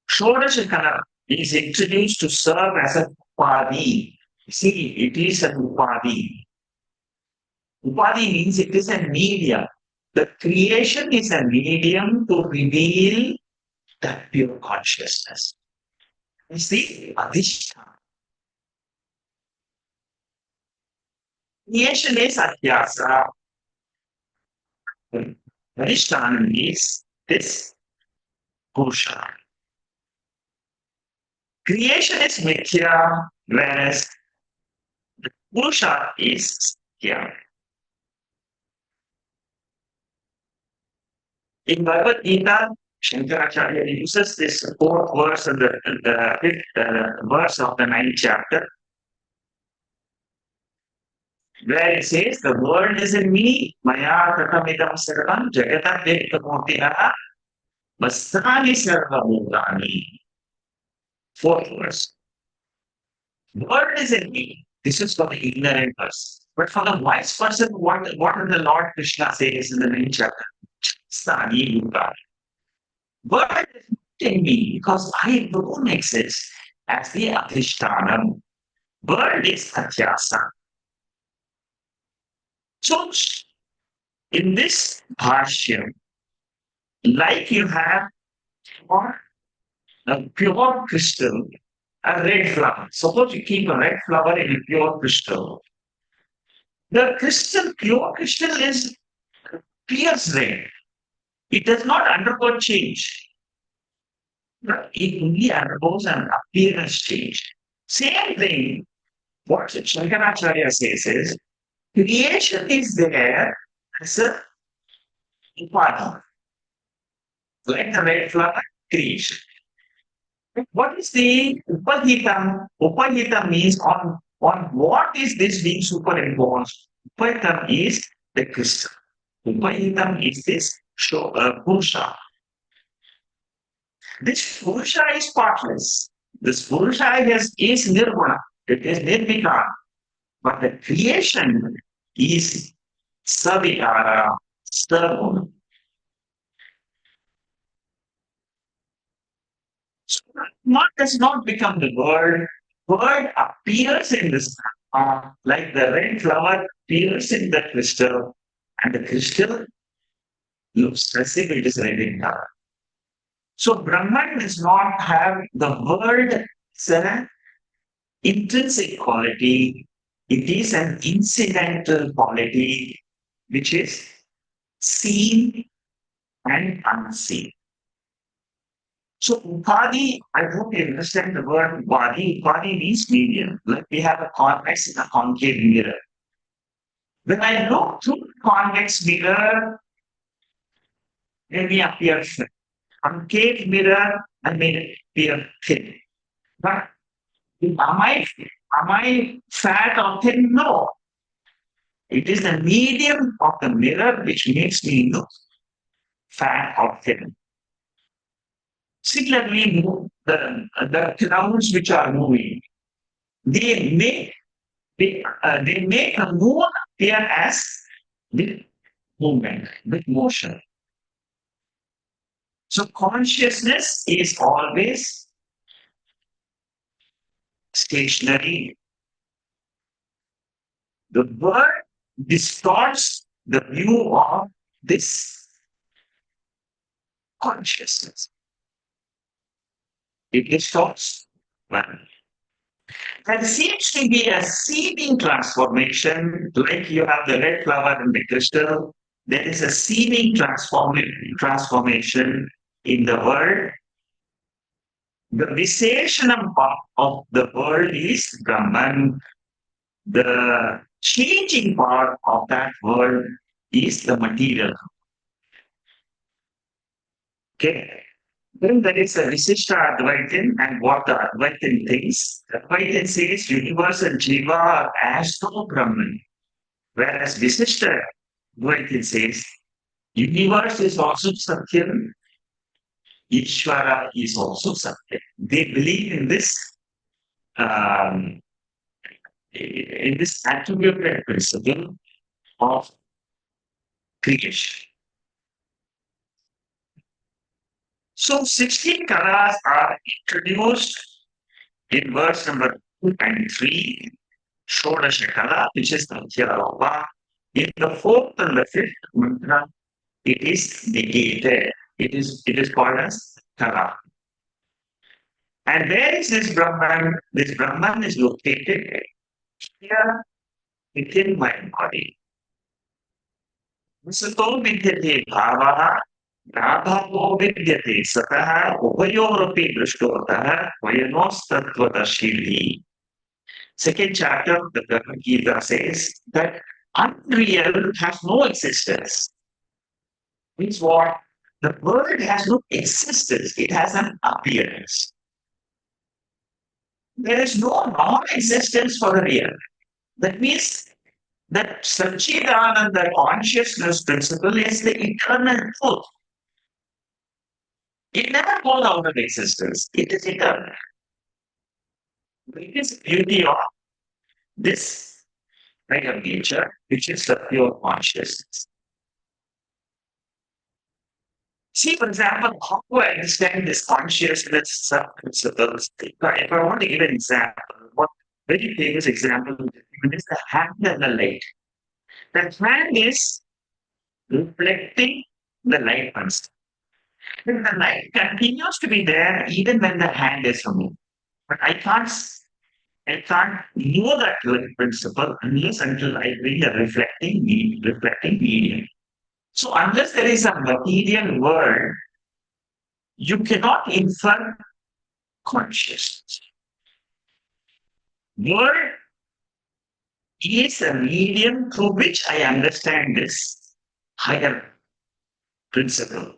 Shodashakala, is introduced to serve as a upadhi. See, it is an upadhi. Upadhi means it is a medium. The creation is a medium to reveal that pure consciousness. You see, adhishthana. Creation is adhyasa. Adhishthana is this purusha. Creation is mithya, whereas purusha is satya. In Bhagavad Gita, Shankaracharya uses this fourth verse and the fifth verse of the ninth chapter, where it says, "The world is in me, maya tatamidam sarvam jagata devtamurtinaha vasani sarvabhutani." Fourth verse. World is in me. This is for the ignorant person. But for the wise person, what did the Lord Krishna says in the ninth chapter? Sani Bhutani. World is not in me because I don't exist as the Adhishtanam. World is Atyasa. So, in this Bhashyam, like you have for a pure crystal, a red flower. Suppose you keep a red flower in a pure crystal. The crystal, pure crystal is pierce red. It does not undergo change. It only undergoes an appearance change. Same thing, what Shankaracharya says is, creation is there as a upadhi, like the red flower, creation. What is the upahitam? Upahitam means on what is this being superimposed? Upahitam is the crystal. Upahitam is this purusha. This purusha is partless. This purusha is nirguna. It is nirvikara. But the creation is savikara, sarguna. So Atma does not become the word. Word appears in this like the red flower appears in the crystal, and the crystal looks as if it is red in color. So Brahman does not have the word as an intrinsic quality. It is an incidental quality which is seen and unseen. So Upadhi, I hope you understand the word Upadhi. Upadhi means medium. Like we have a convex and a concave mirror. When I look through the convex mirror, it may appear thin. Concave mirror, I may appear thin. But am I fat or thin? No. It is the medium of the mirror which makes me look fat or thin. Similarly, the clouds which are moving, they make they make the moon appear as with movement, with motion. So consciousness is always stationary. The word distorts the view of this consciousness. It distorts. Well, there seems to be a seeming transformation, like you have the red flower in the crystal. There is a seeming transformation in the world. The Visheshanam part of the world is Brahman. The changing part of that world is the material. Okay. Then there is a Visishta Advaitin and what the Advaitin thinks. Advaitin says universe and Jiva are as though Brahman. Whereas Visishta Advaitin says universe is also Satyam, Ishvara is also Satyam. They believe um, in this attributed principle of creation. So 16 kalas are introduced in verse number 2 and 3, Shodashakala, which is Nathyarapa. In the fourth and the fifth mantra, it is negated. It is called as Kala. And where is this Brahman? This Brahman is located here within my body. Sato vidyate bhavaha, nabhavo vidyate satah, upayorapi drishtovataha, vayanostattvadashili. Second chapter of the Bhagavad Gita says that unreal has no existence. Means what? The world has no existence, it has an appearance. There is no non-existence for the real. That means that Satchidananda consciousness principle is the eternal truth. It never goes out of existence. It is eternal. It is the beauty of this kind of nature, which is the pure consciousness. See, for example, how do I understand this consciousness principles? If I want to give an example, one very famous example is the hand and the light. The hand is reflecting the light once. The light continues to be there even when the hand is removed. But I can't know that principle unless until I bring a reflecting medium. So unless there is a material world, you cannot infer consciousness. Word is a medium through which I understand this higher principle,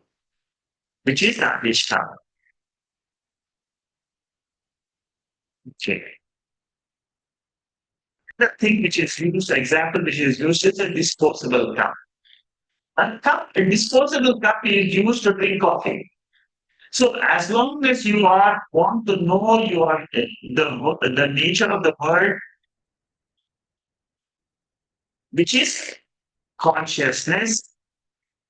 which is the Adhisthana. Okay. The thing which is used, example which is used is a disposable cup. A disposable cup is used to drink coffee. So as long as you want to know the nature of the world, which is consciousness,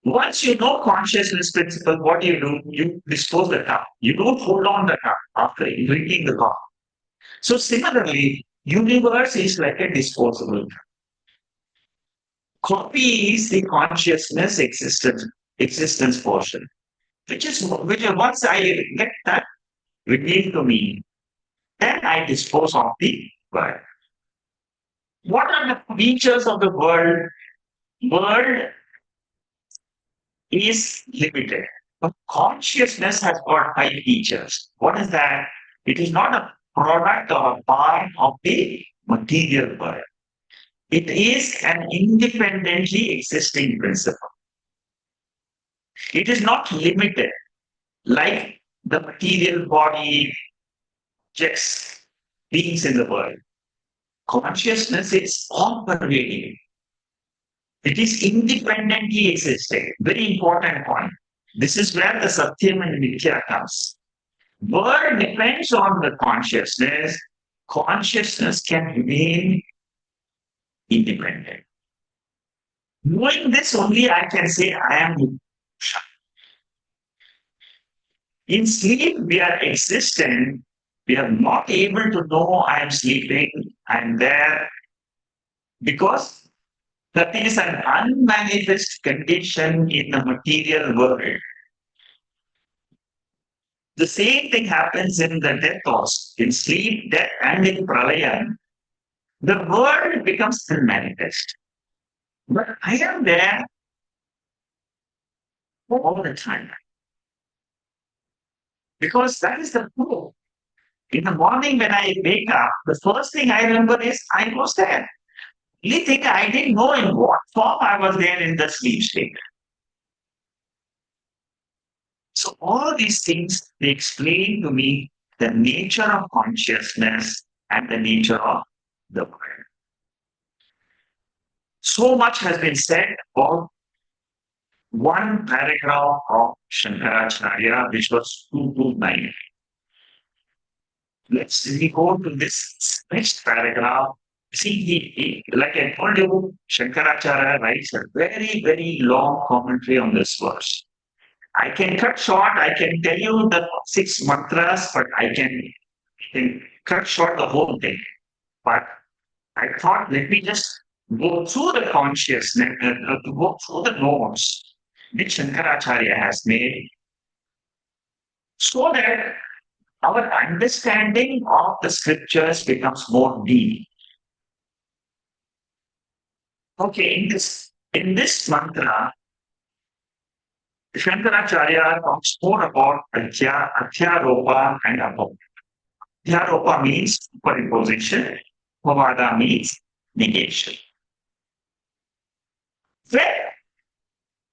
once you know consciousness principle, what do? You dispose the cup. You don't hold on the cup after drinking the cup. So similarly, universe is like a disposable cup. Copy is the consciousness existence portion, which once I get that revealed to me, then I dispose of the world. What are the features of the world? World is limited, but consciousness has got five features. What is that? It is not a product or a part of the material world. It is an independently existing principle. It is not limited like the material body, just beings in the world. Consciousness is all pervading. It is independently existing. Very important point. This is where the Satyam and Mithya comes. Word depends on the consciousness. Consciousness can remain independent. Knowing this only, I can say I am. In sleep, we are existent. We are not able to know I am sleeping, I am there, because that is an unmanifest condition in the material world. The same thing happens in the death also. In sleep, death, and in pralaya, the world becomes unmanifest. But I am there all the time. Because that is the proof. In the morning when I wake up, the first thing I remember is I was there. Only thing I didn't know in what form I was there in the sleep state. So all these things, they explain to me the nature of consciousness and the nature of the world. So much has been said about one paragraph of Shankaracharya, which was 229. Let's go to this next paragraph. See, like I told you, Shankaracharya writes a very, very long commentary on this verse. I can cut short, I can tell you the 6 mantras, but I can cut short the whole thing. But I thought, let me just go through the consciousness, go through the notes which Shankaracharya has made, so that our understanding of the scriptures becomes more deep. Okay, in this mantra, Shankaracharya talks more about Adhyaropa and Abhava. Adhyaropa means superimposition, Pavada means negation. When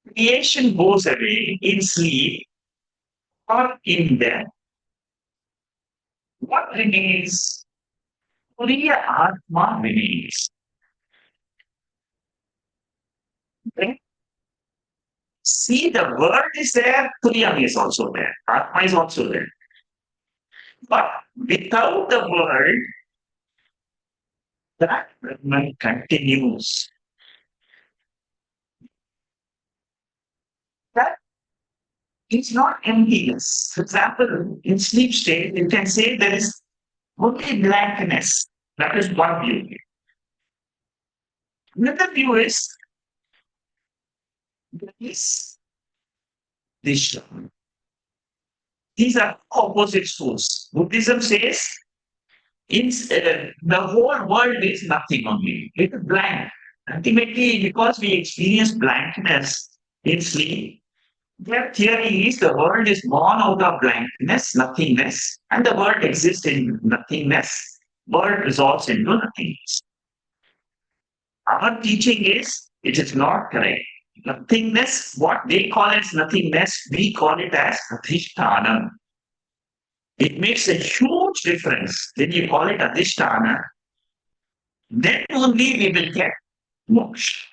creation goes away in sleep or in death, what remains? Only atma remains. Okay? See, the word is there, Turiyam is also there, Atma is also there. But without the word, that Brahman continues. That is not emptiness. For example, in sleep state, you can say there is only blankness. That is one view. Another view is there is this. These are opposite schools. Buddhism says the whole world is nothing only. It is blank. Ultimately, because we experience blankness in sleep, their theory is the world is born out of blankness, nothingness, and the world exists in nothingness. World resolves into nothingness. Our teaching is it is not correct. Nothingness, what they call as nothingness, we call it as adhishthana. It makes a huge difference when you call it adhishthana. Then only we will get moksha.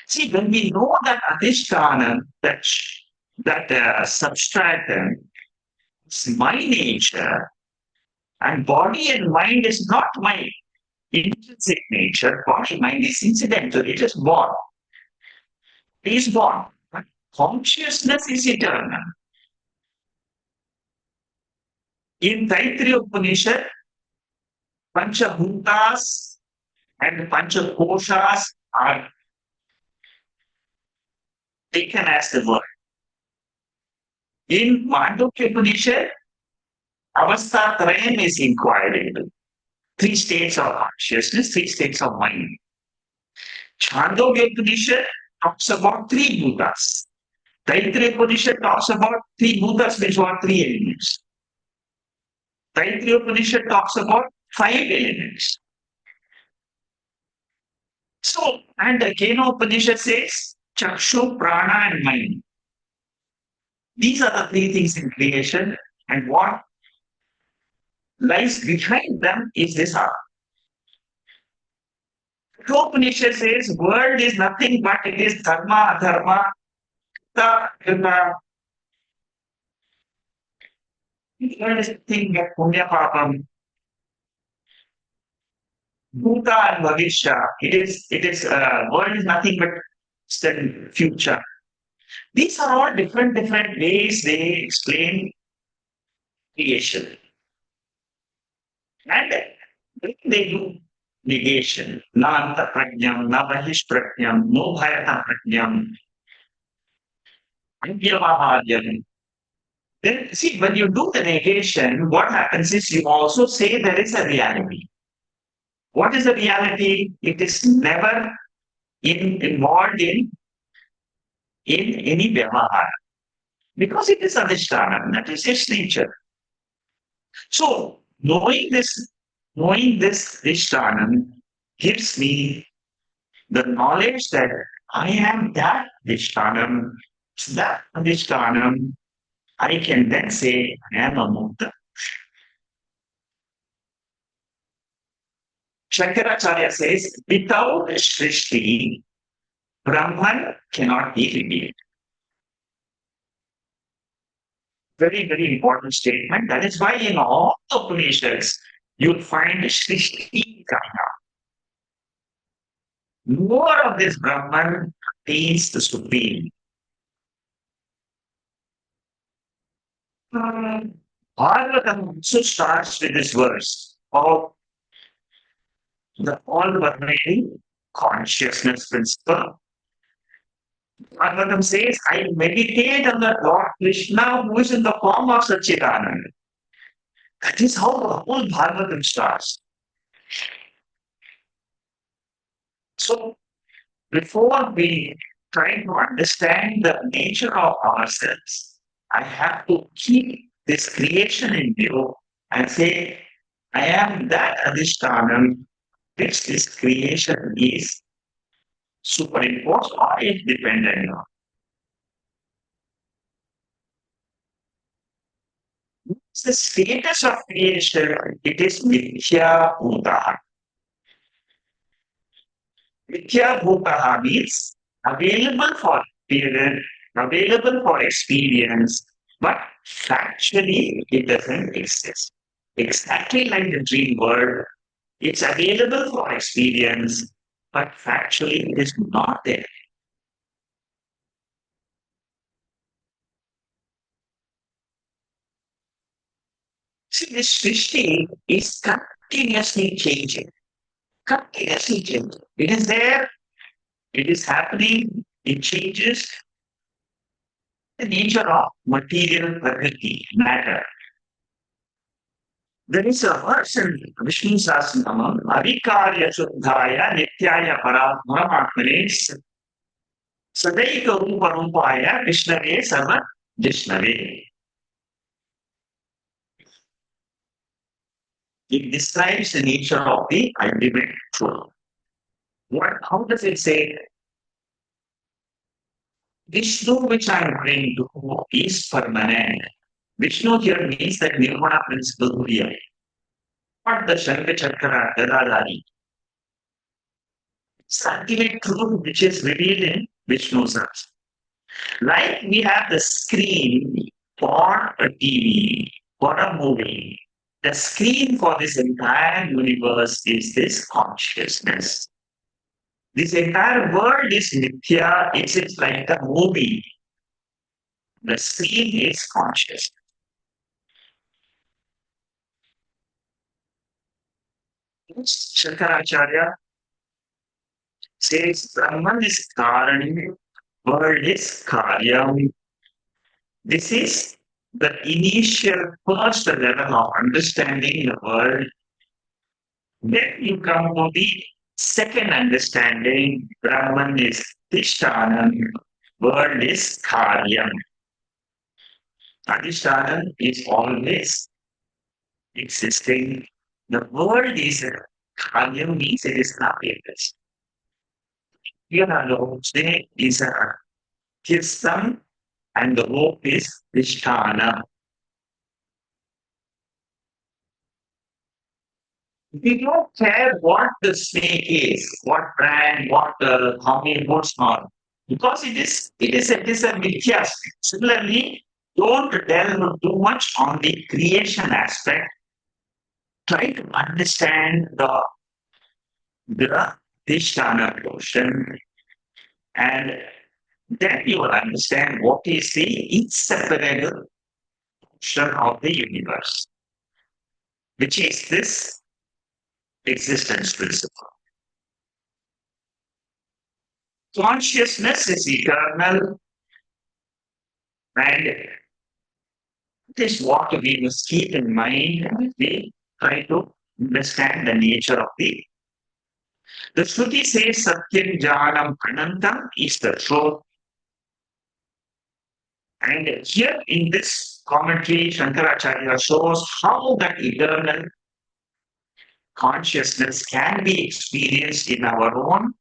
See, when we know that adhishthana, that substratum, is my nature, and body and mind is not my intrinsic nature. Body mind is incidental. It is born. It is born. But consciousness is eternal. In Taittiriya Upanishad, Panchabhutas and Panchakoshas are taken as the word. In Mandukya Upanishad, Avastha Trayam is inquired into. 3 states of consciousness, 3 states of mind. Chandogya Upanishad talks about 3 bhutas. Taittiriya Upanishad talks about 3 bhutas, which are 3 elements. Taittiriya Upanishad talks about 5 elements. So, and the Kena Upanishad says, Chakshu, Prana, and mind. These are the 3 things in creation, and what lies behind them is this atma. The Upanishad says, world is nothing but it is dharma, adharma, krita. World is nothing but punya papam. Bhuta and Bhavishya. World is nothing but the future. These are all different ways they explain creation. And they do negation. Na anta prajnam, na bahish prajnam, no bhayata prajnam, angyamahadyam. Then see, when you do the negation, what happens is you also say there is a reality. What is the reality? It is never involved in any vyavahara. Because it is adhisthana, that is its nature. So knowing this adhisthana gives me the knowledge that I am that adhisthana, I can then say I am a mukta. Shankaracharya says, without Srishti, Brahman cannot be revealed. Very, very important statement. That is why in all the Upanishads, you'll find Srishti coming out. More of this Brahman contains the Supreme. Bhagavatam also starts with this verse of the all-pervading consciousness principle. Bhagavatam says, I meditate on the Lord Krishna who is in the form of Satchidananda. That is how the whole Bhagavatam starts. So, before we try to understand the nature of ourselves, I have to keep this creation in view and say, I am that Adhishtanam which this creation is superimposed or is dependent on. What's the status of creation? It is Mithya Bhuta. Mithya Bhuta means available for period, available for experience, but factually it doesn't exist. Exactly like the dream world, it's available for experience, but factually it is not there. See, this Srishti is continuously changing. Continuously changing. It is there, it is happening, it changes the nature of material prakriti, matter. There is a verse in Vishnu Sahasranamam, Avikarya Shuddhaya Nityaya Paramatmane Sadaika Rupa Rupaya Vishnave Sama Vishnave. It describes the nature of the ultimate truth. How does it say? Vishnu, which I am praying to, is permanent. Vishnu here means that Nirvana principle here, not the Shankara Gadadhari. It's ultimate truth which is revealed in Vishnu's earth. Like we have the screen for a TV, for a movie. The screen for this entire universe is this consciousness. This entire world is Nithya, it's like the movie. The screen is consciousness. Shankaracharya says Brahman is Karani, world is Karyam. This is the initial first level of understanding the world. Then you come to the second understanding, Brahman is Tishtanam, world is Karyam. Adhishtanam is always existing. The world is Karyam means it is nothingness. Here alone is a Kirtan and the rope is Vishtana. We don't care what the snake is, what brand, how many votes are, because it is a mithya. Similarly, don't delve too much on the creation aspect. Try to understand the Vishtana portion, and then you will understand what is the inseparable portion of the universe, which is this existence principle. Consciousness is eternal, and it is what we must keep in mind as we try to understand the nature of the Shruti says Satyam Jnanam Anantam is the truth. And here in this commentary, Shankaracharya shows how that eternal consciousness can be experienced in our own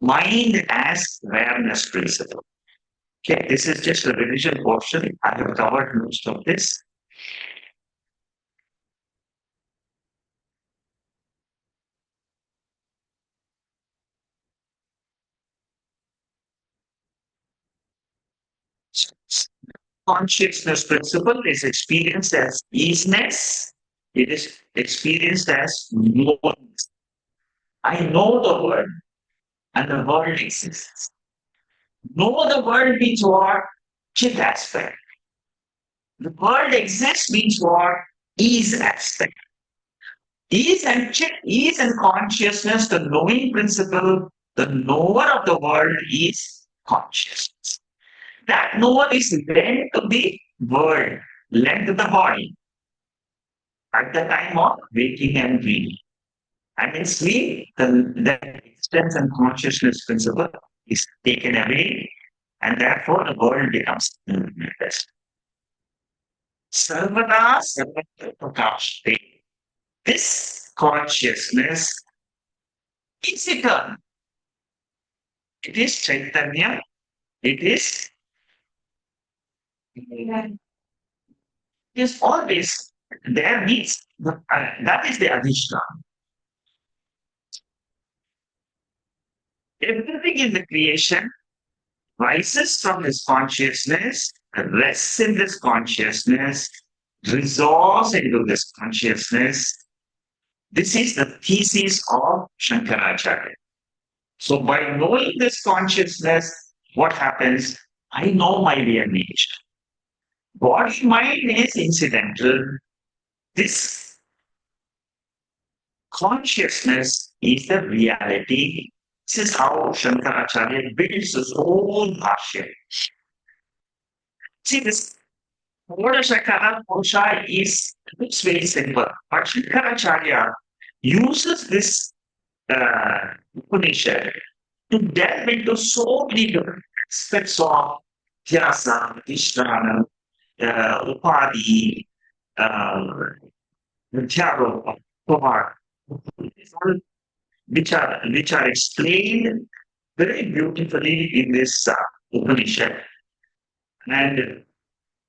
mind as awareness principle. Okay, this is just a revision portion. I have covered most of this. Consciousness principle is experienced as easiness. It is experienced as knowing. I know the world and the world exists. Know the world means what? Chit aspect. The world exists means what? Is aspect. Is and consciousness, the knowing principle, the knower of the world is consciousness. That knower is lent to the world, lent to the body at the time of waking and dreaming. And in sleep, the existence and consciousness principle is taken away, and therefore the world becomes meaningless. Sarvada sarvatra prakashte. This consciousness is eternal. It is Chaitanya. It is always there means that is the adhishtan. Everything in the creation rises from this consciousness, rests in this consciousness, resolves into this consciousness. This is the thesis of Shankaracharya. So by knowing this consciousness, what happens? I know my real nature. Body mind is incidental. This consciousness is the reality. This is how Shankaracharya builds his whole bhashya. See, this Pora Shakara Purusha is looks very simple, but Shankaracharya uses this Upanishad to delve into so many different aspects of Vyasa, Vishrana, Upadi, Vidyaropa, Pora, which are explained very beautifully in this Upanishad. And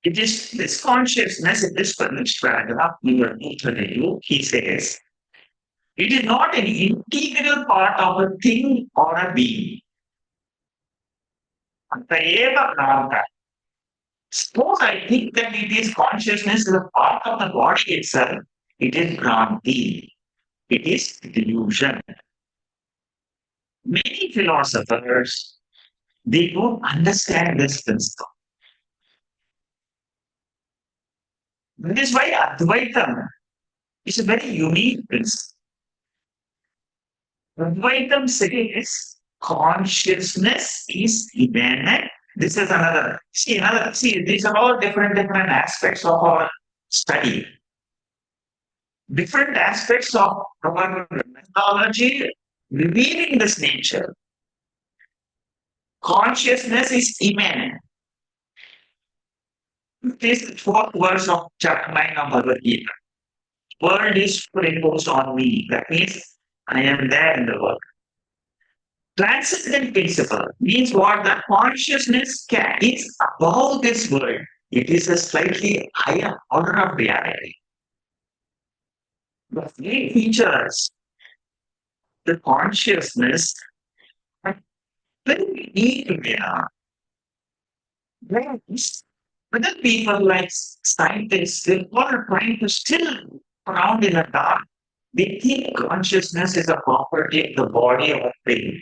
it is this consciousness in this next paragraph, number 232, he says, it is not an integral part of a thing or a being. Atayeva Vanta. Suppose I think that it is consciousness is a part of the body itself. It is Bhranti. It is delusion. Many philosophers, they don't understand this principle. That is why Advaitam is a very unique principle. Advaitam says consciousness is immanent. This is another. See, these are all different aspects of our study. Different aspects of our methodology revealing this nature. Consciousness is immanent. This is the fourth verse of chapter 9 of Bhagavad Gita. World is superimposed on me. That means I am there in the world. Transcendent principle means what? That consciousness is above this world. It is a slightly higher order of reality. The three features, the consciousness, are very unique to other people like scientists, they are trying to still around in the dark. They think consciousness is a property of the body or brain.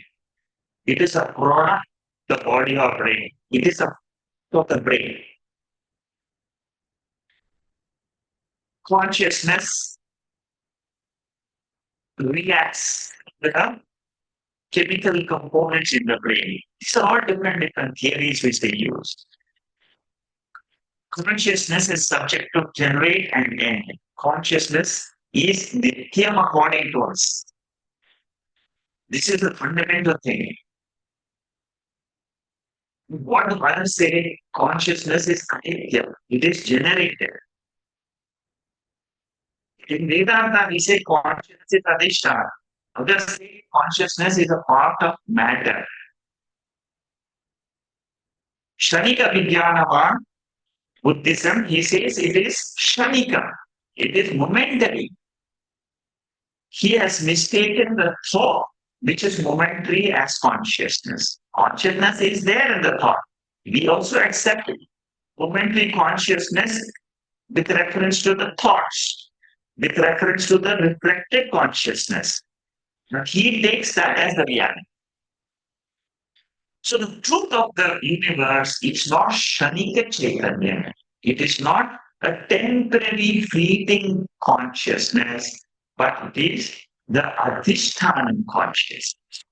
It is a product of the body or brain. It is a of the brain. Consciousness reacts with the chemical components in the brain. These are all different theories which they use. Consciousness is subject to generate and end. Consciousness is the theme according to us. This is the fundamental thing. What the Bible says, consciousness is aditya. It is generated. In Vedanta, we say consciousness is adhisthana. Others say consciousness is a part of matter. Shanika Vijnanavan, Buddhism, he says it is Shanika. It is momentary. He has mistaken the thought, which is momentary, as consciousness. Consciousness is there in the thought. We also accept momentary consciousness with reference to the thoughts, with reference to the reflected consciousness. But he takes that as the reality. So the truth of the universe is not Shanika Chaitanya. It is not a temporary fleeting consciousness, but it is the adhisthana consciousness.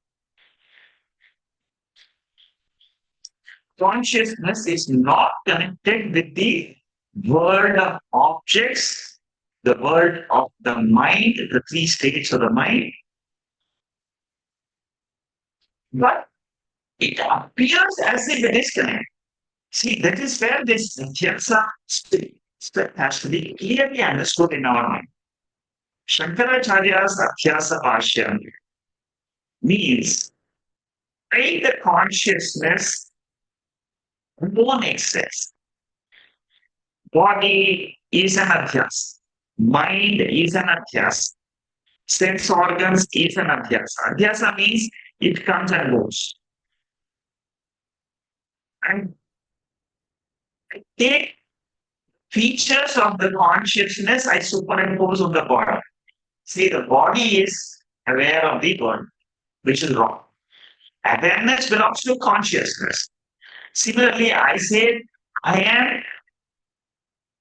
Consciousness is not connected with the world of objects, the world of the mind, the three states of the mind, but it appears as if it is connected. See, that is where this Vyasa has to be clearly understood in our mind. Shankaracharya's Adhyasa Bashyam means make the consciousness non exists. Body is an adhyas. Mind is an adhyas. Sense organs is an adhyasa. Adhyasa means it comes and goes. And I take features of the consciousness I superimpose on the body. See, the body is aware of the world, which is wrong. Awareness belongs to consciousness. Similarly, I say I am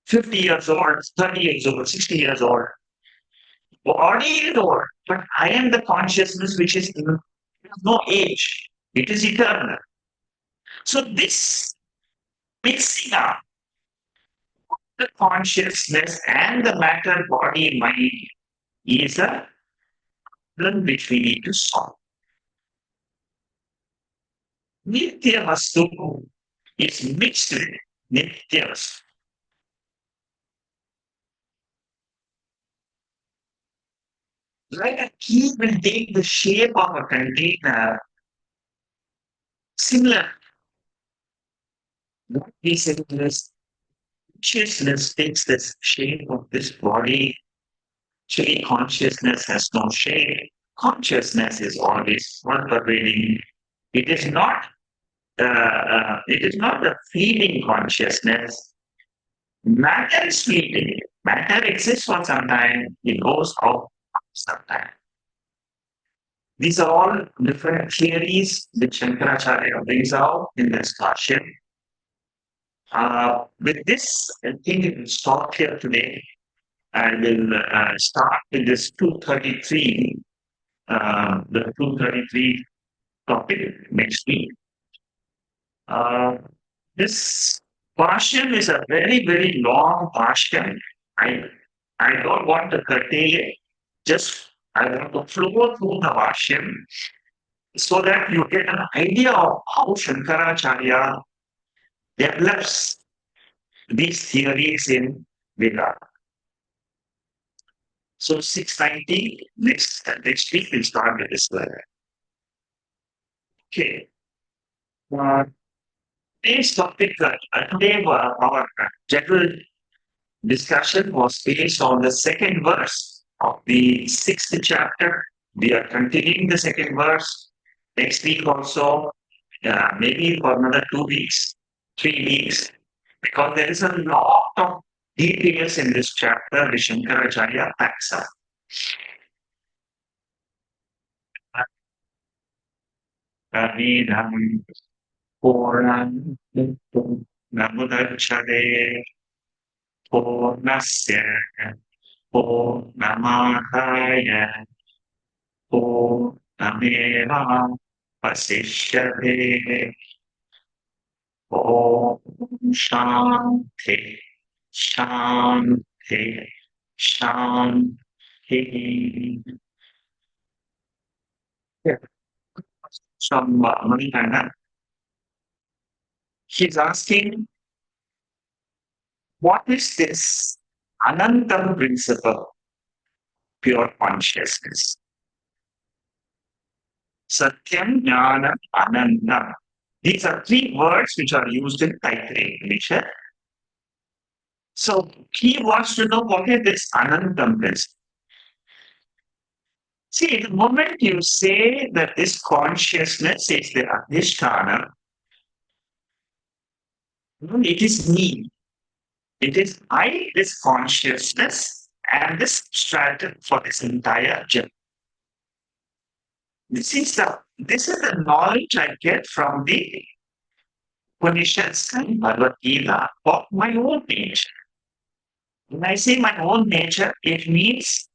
50 years old, 30 years old, 60 years old. Body is old, but I am the consciousness which is in no age. It is eternal. So this mixing up the consciousness and the matter, body, mind is a problem which we need to solve. Nitya Vastu is mixed with Nitya Vastu. Like a key will take the shape of a container, similar. What we said is consciousness takes the shape of this body. Actually, consciousness has no shape. Consciousness is always all-pervading. It is not. It is not a fleeting consciousness. Matter is fleeting. Matter exists for some time. It goes out some time. These are all different theories which Shankaracharya brings out in this Bhashya. With this, I think it will stop here today. I will start with this 233, the 233 topic next week. This Bhashya is a very, very long Bhashya. I don't want to curtail it. Just I want to flow through the Bhashya so that you get an idea of how Shankaracharya develops these theories in Vedanta. So 690, next week we'll start with this letter. Okay. Today's topic, today our general discussion was based on the second verse of the sixth chapter. We are continuing the second verse next week also, maybe for another 2 weeks, 3 weeks, because there is a lot of details in this chapter which Shankaracharya packs up. Pora namudachade Purnasya Purnamahaya Purnameva Vasishyate Om Shanti Shanti Shanti. From Manipana, he's asking, what is this Anantam principle, pure consciousness? Satyam, Jnana, Ananda. These are three words which are used in Taittiriya Upanishad. So he wants to know what is this Anantam principle. See, the moment you say that this consciousness is the Adhisthana, it is me. It is I, this consciousness, and this substratum for this entire journey. This is the knowledge I get from the Upanishads and Bhagavad Gita of my own nature. When I say my own nature, it means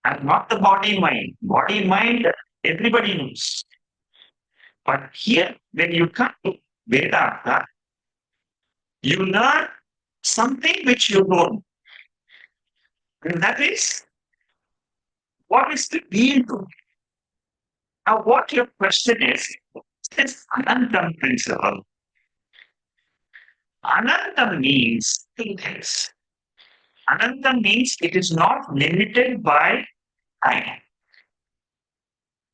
I'm not the body mind. Body mind, everybody knows. But here, when you come to Vedanta, you learn something which you don't. And that is what is the real truth. Now, what your question is Anantam principle. Anantam means two things. Anantam means it is not limited by time.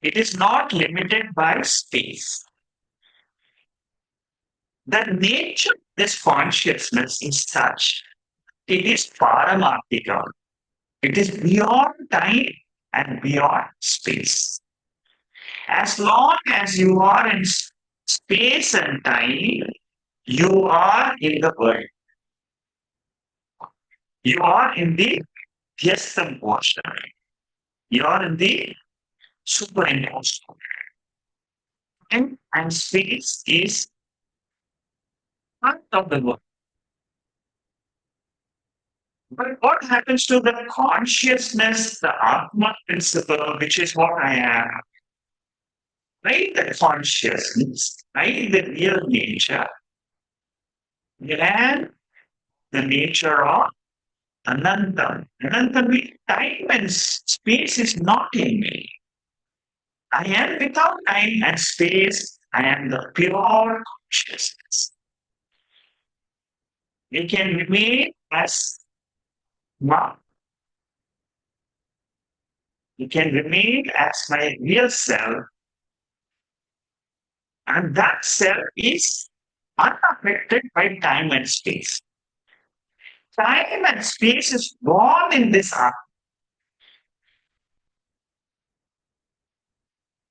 It is not limited by space. The nature of this consciousness is such, it is Paramatma. It is beyond time and beyond space. As long as you are in space and time, you are in the world. You are in the Vyastam portion. You are in the superimposed. Time and space is part of the world. But what happens to the consciousness, the atma principle, which is what I am? Right? The consciousness, right? The real nature, and the nature of Anantam. Anantam means time and space is not in me. I am without time and space. I am the pure consciousness. It can remain as one. It can remain as my real self, and that self is unaffected by time and space. Time and space is born in this art.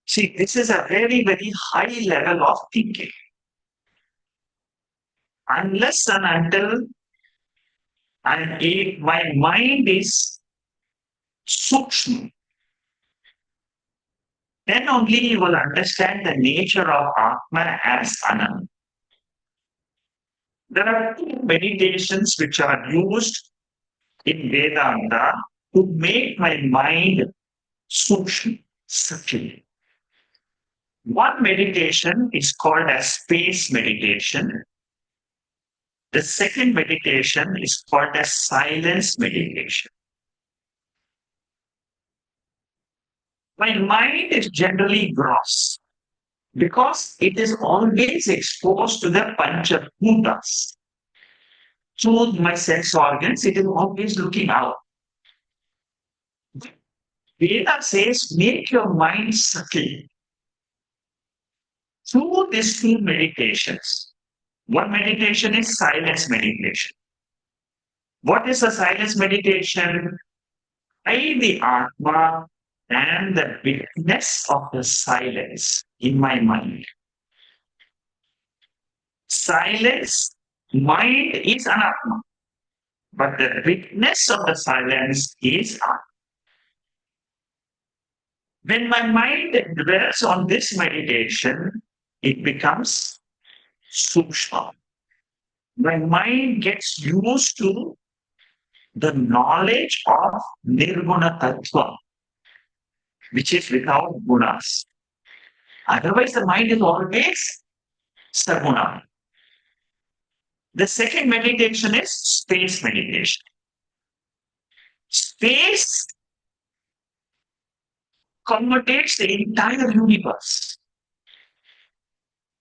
See, this is a very, very high level of thinking. Unless and until and if my mind is sukshma, then only you will understand the nature of Atma as Anand. There are two meditations which are used in Vedanta to make my mind sukshma, subtle. One meditation is called as space meditation. The second meditation is called as silence meditation. My mind is generally gross because it is always exposed to the Panchabhutas. Through my sense organs, it is always looking out. Veda says, make your mind subtle. Through these two meditations, one meditation is silence meditation. What is a silence meditation? I, the Atma, and the witness of the silence in my mind. Silence, mind is an Atma, but the witness of the silence is Atma. When my mind dwells on this meditation, it becomes sukshma. My mind gets used to the knowledge of nirguna tattva, which is without gunas. Otherwise, the mind is always saguna. The second meditation is space meditation. Space accommodates the entire universe.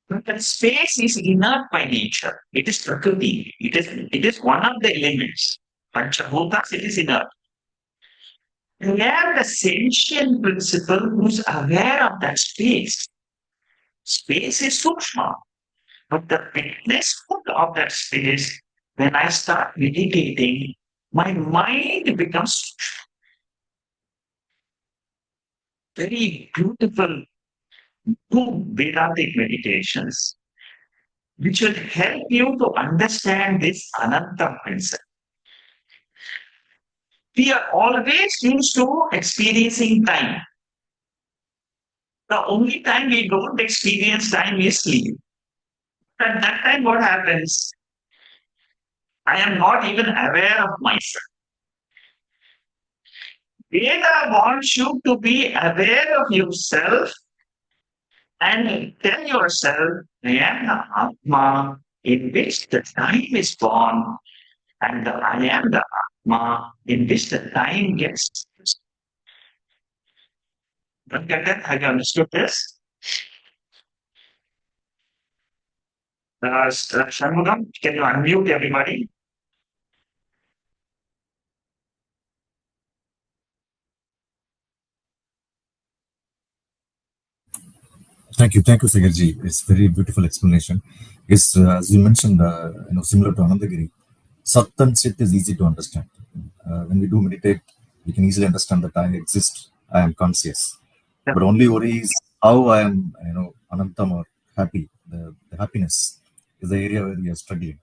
But that space is inert by nature. It is prakriti. It is one of the elements. Panchabhutas, it is inert. We have the sentient principle who's aware of that space. Space is sukshma. But the witness of that space, when I start meditating, my mind becomes very beautiful two Vedantic meditations, which will help you to understand this Ananta principle. We are always used to experiencing time. The only time we don't experience time is sleep. At that time, what happens? I am not even aware of myself. Veda wants you to be aware of yourself and tell yourself, I am the Atma in which the time is born, and I am the Atma in which the time gets. Look at that. Have you understood this? Shanmugam, can you unmute everybody? Thank you, Sagarji. It's very beautiful explanation. Yes, as you mentioned, similar to Anandagiri, Sat and Chit is easy to understand. When we do meditate, we can easily understand that I exist, I am conscious. Yeah. But only worry is how I am, Anantam or happy. The happiness is the area where we are struggling.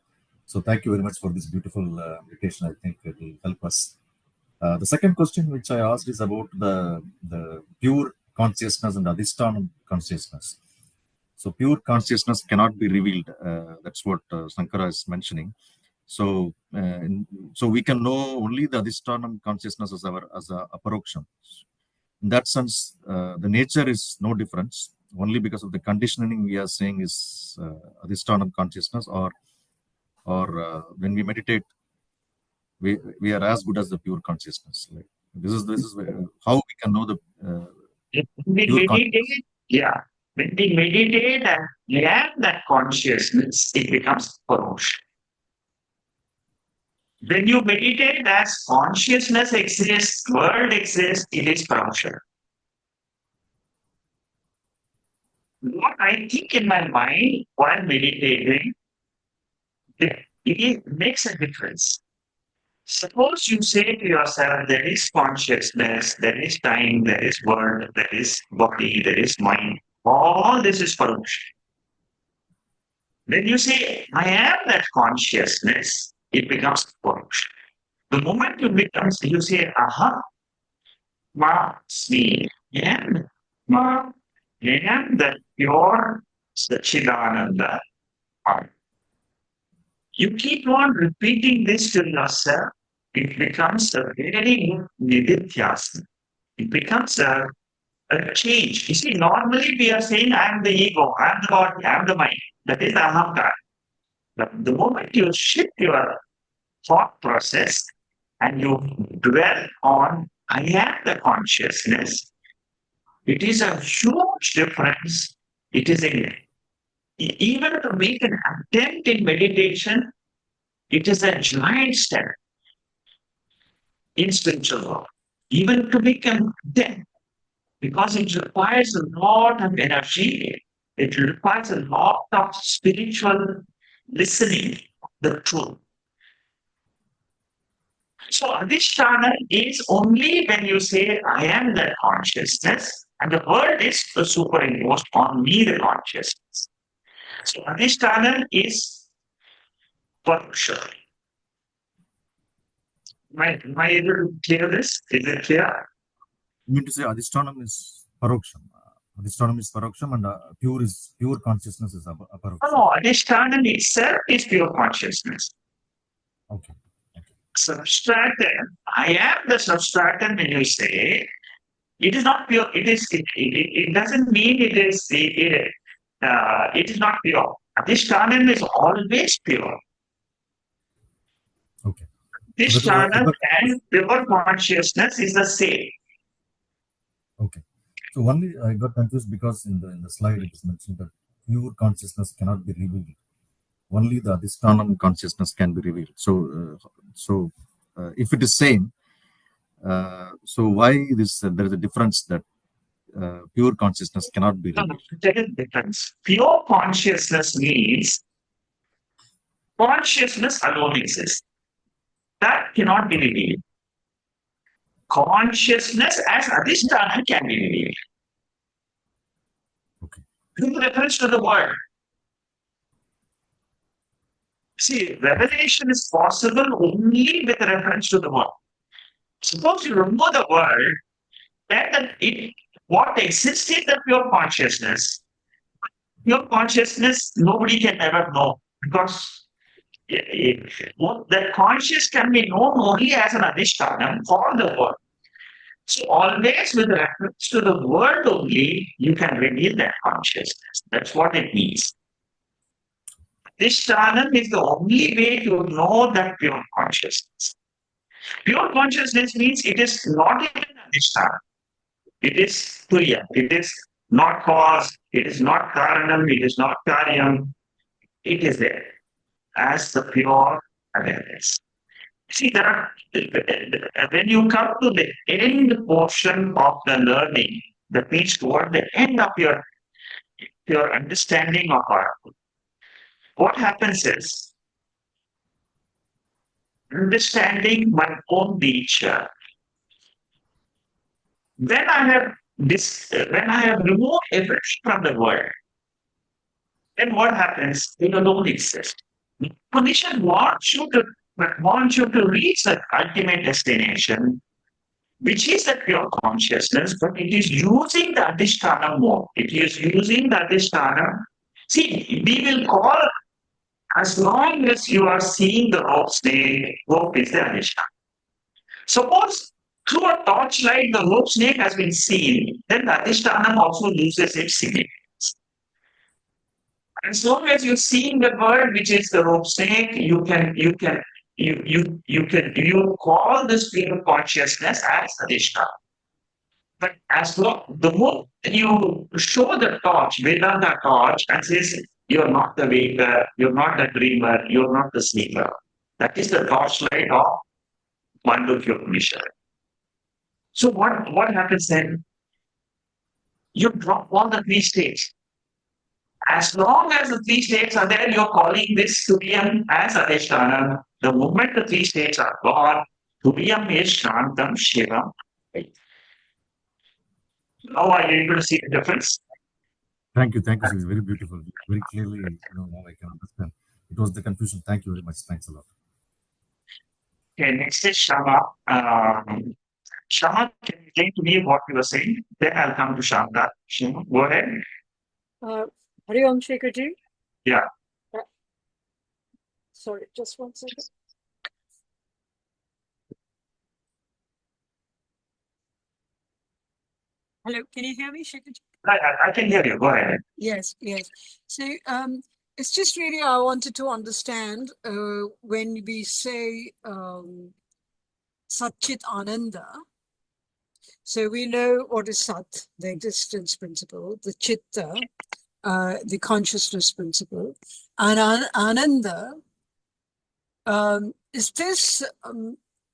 So thank you very much for this beautiful meditation. I think it will help us. The second question which I asked is about the pure consciousness and adhisthanam consciousness. So pure consciousness cannot be revealed. That's what Sankara is mentioning. So so we can know only the adhisthanam consciousness as a aparoksham. In that sense, the nature is no difference. Only because of the conditioning we are saying is adhisthanam consciousness, or when we meditate we are as good as the pure consciousness. Like this is how we can know the When we pure consciousness. meditate, yeah. When we meditate and have that consciousness, it becomes Purusha. When you meditate as consciousness exists, world exists, it is Purusha. What I think in my mind while meditating, it makes a difference. Suppose you say to yourself, there is consciousness, there is time, there is world, there is body, there is mind. All this is Purusha. When you say, I am that consciousness, it becomes Purusha. The moment you say, aha, me, and ma, and that pure Sachidananda. You keep on repeating this to yourself, it becomes a very nididhyasana. It becomes a change. You see, normally we are saying, I am the ego, I am the body, I am the mind. That is the ahamkara. But the moment you shift your thought process and you dwell on, I am the consciousness, it is a huge difference. It is even to make an attempt in meditation, it is a giant step in spiritual work. Even to make an attempt, because it requires a lot of energy, it requires a lot of spiritual listening, the truth. So adhisthana is only when you say, I am that consciousness, and the world is superimposed on me, the consciousness. So adhisthana is Purusha. Am I able to clear this? Is it clear? You mean to say adhisthanam is paroksham. Adhisthanam is paroksham, and pure consciousness is aparoksham. No, adhisthana itself is pure consciousness. Okay. Substratum, I am the substratum when you say, it is not pure. It doesn't mean it is not pure. Adhisthana is always pure. Okay. Adhisthana and pure consciousness is the same. Okay. So only I got confused because in the slide it is mentioned that pure consciousness cannot be revealed. Only the adhisthanam consciousness can be revealed. So if it is same, so why there is a difference that pure consciousness cannot be revealed? There is difference. Pure consciousness means consciousness alone exists. That cannot be revealed. Consciousness as adhisthana can be revealed. Okay. With reference to the world. See, revelation is possible only with reference to the world. Suppose you remove the world, then what exists is the pure consciousness. Pure consciousness, nobody can ever know because the conscious can be known only as an adhishtanam for the world. So always with reference to the world only, you can reveal that consciousness. That's what it means. Adhishtanam is the only way to know that pure consciousness. Pure consciousness means it is not even adhishtanam. It is tuya. It is not cause. It is not karanam. It is not karyam. It is there as the pure awareness. See, there are, when you come to the end portion of the learning, that means toward the end of your understanding of art, what happens is understanding my own nature. When I have removed everything from the world, then what happens? It alone exists. Condition wants you to reach that ultimate destination, which is the pure consciousness, but it is using the Adhisthana mode. It is using the Adhisthana. See, we will call, as long as you are seeing the rope snake, rope is the Adhisthana. Suppose through a torchlight the rope snake has been seen, then the Adhisthana also loses its significance. As long as you're seeing the bird, which is the rope snake, you call this pure consciousness as Adhisthana. But as long the more you show the torch, Vedanta torch, and says you're not the waker, you're not the dreamer, you're not the sleeper. That is the torchlight of Mandukya Kunisha. So what happens then? You drop all the three states. As long as the three states are there, you're calling this Turiyam as Adhisthana. The moment the three states are gone, Turiyam is Shantam Shivam. Now are you able to see the difference? Thank you. Thank you, sir. It's very beautiful. Very clearly, now I can understand. It was the confusion. Thank you very much. Thanks a lot. Okay, next is Shama. Shama, can you explain to me what you were saying? Then I'll come to Shanta. Shama, go ahead. Hari Om Shekharji. Yeah. Sorry, just one second. Hello, can you hear me, Shekharji? I can hear you. Go ahead. Yes, yes. So it's just really I wanted to understand when we say Satchit Ananda. So we know what is Sat, the existence principle, the Chitta, the consciousness principle, and Ananda. Is this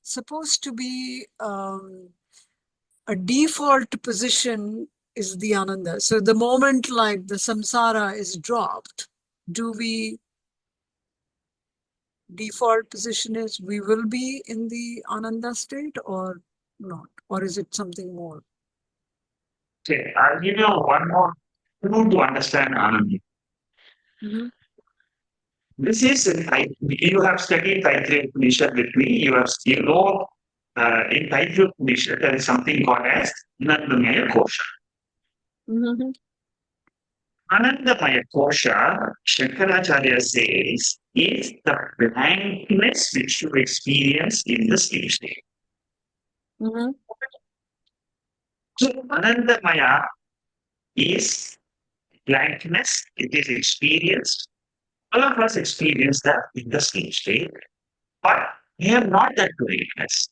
supposed to be a default position? Is the Ananda? So the moment like the samsara is dropped, do we default position is we will be in the Ananda state or not? Or is it something more? Okay, I'll give you one more clue to understand Ananda. Mm-hmm. This is, you have studied Taittiriya Upanishad with me. You know, in Taittiriya Upanishad, there is something called as Anandamaya Kosha. Mm-hmm. Anandamaya Kosha, Shankaracharya says, is the blankness which you experience in the sleep state. Mm-hmm. So Anandamaya is blankness, it is experienced. All of us experience that in the sleep state, but we have not that blankness.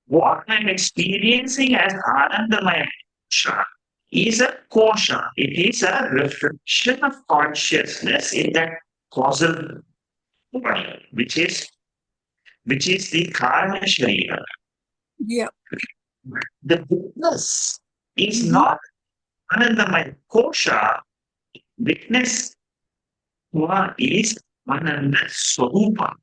What I'm experiencing as Anandamaya Kosha is a kosha. It is a reflection of consciousness in that causal body, which is the karma sharira. Yeah. The witness is not Anandamaya Kosha. Witness is Ananda Swarupa.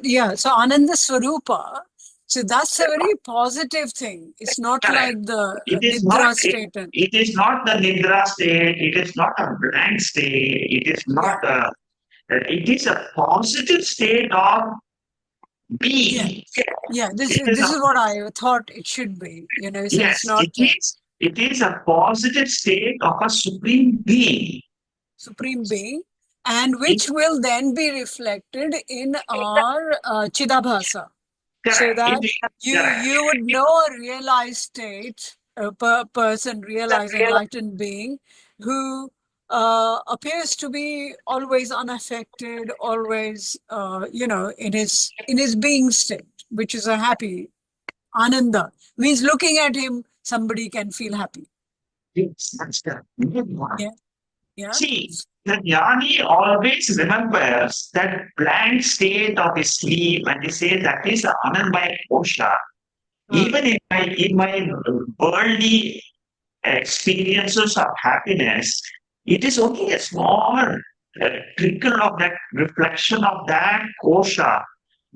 Yeah, so Ananda Swarupa. So that's a very positive thing. It's not like the Nidra state. It is not the Nidra state. It is not a blank state. It is not it is a positive state of being. Yeah, this is what I thought it should be. So Yes, it's not. it is. It is a positive state of a supreme being. Supreme being, and which will then be reflected in our Chidabhasa. So Correct. that It is correct. you would know a realized state, a person, realized enlightened being, who appears to be always unaffected, always in his being state, which is a happy ananda. Means looking at him, somebody can feel happy. Yes, that's the good one. Yeah, yeah. See, the jnani always remembers that blank state of his sleep, and he says that is the Anandmaya kosha. Even in my worldly experiences of happiness, it is only a small trickle of that reflection of that kosha,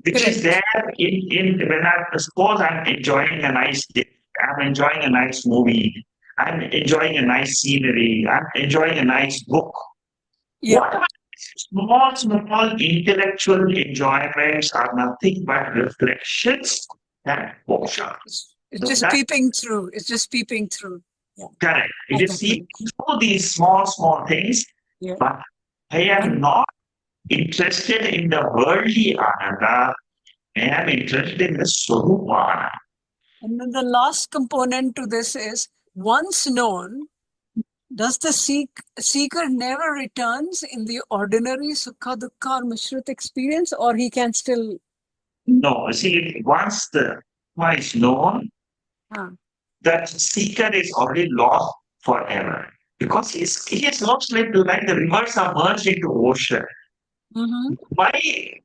which is Correct. there in when I suppose I'm enjoying a nice day, I'm enjoying a nice movie, I'm enjoying a nice scenery, I'm enjoying a nice book. Yeah. Whatever small intellectual enjoyments are nothing but reflections that kosha. It's So just that peeping through. It's just peeping through. Yeah. correct. It At is that seeing point. through these small things, Yeah. but I am And not interested in the worldly ananda. I am interested in the Swarupa. And then the last component to this is, once known, does the seeker never returns in the ordinary sukha dukkha or mishrit experience, or he can still? No, see, once the Atma is known, Huh. that seeker is already lost forever. Because he is lost like the rivers are merged into ocean. Mm-hmm. Why?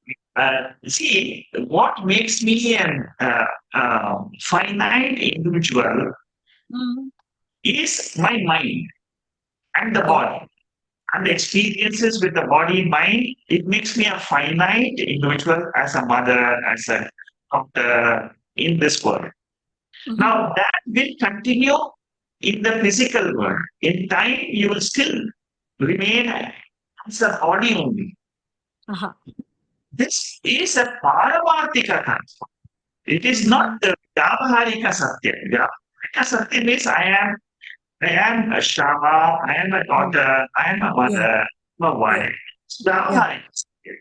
See, what makes me an finite individual Mm-hmm. is my mind and the Yeah. body. And the Yeah. experiences with the body mind, it makes me a finite individual as a mother, as a doctor in this world. Mm-hmm. Now that will continue in the physical world. In time, you will still remain as a body only. Uh-huh. This is a Paramartika concept. It is not Mm-hmm. the Vyavaharika Satya. Vyavaharika Satya means I am a Shama, I am a daughter, I am a Yeah. mother, I'm a Yeah. wife. It's Yeah. Vyavaharika Satya.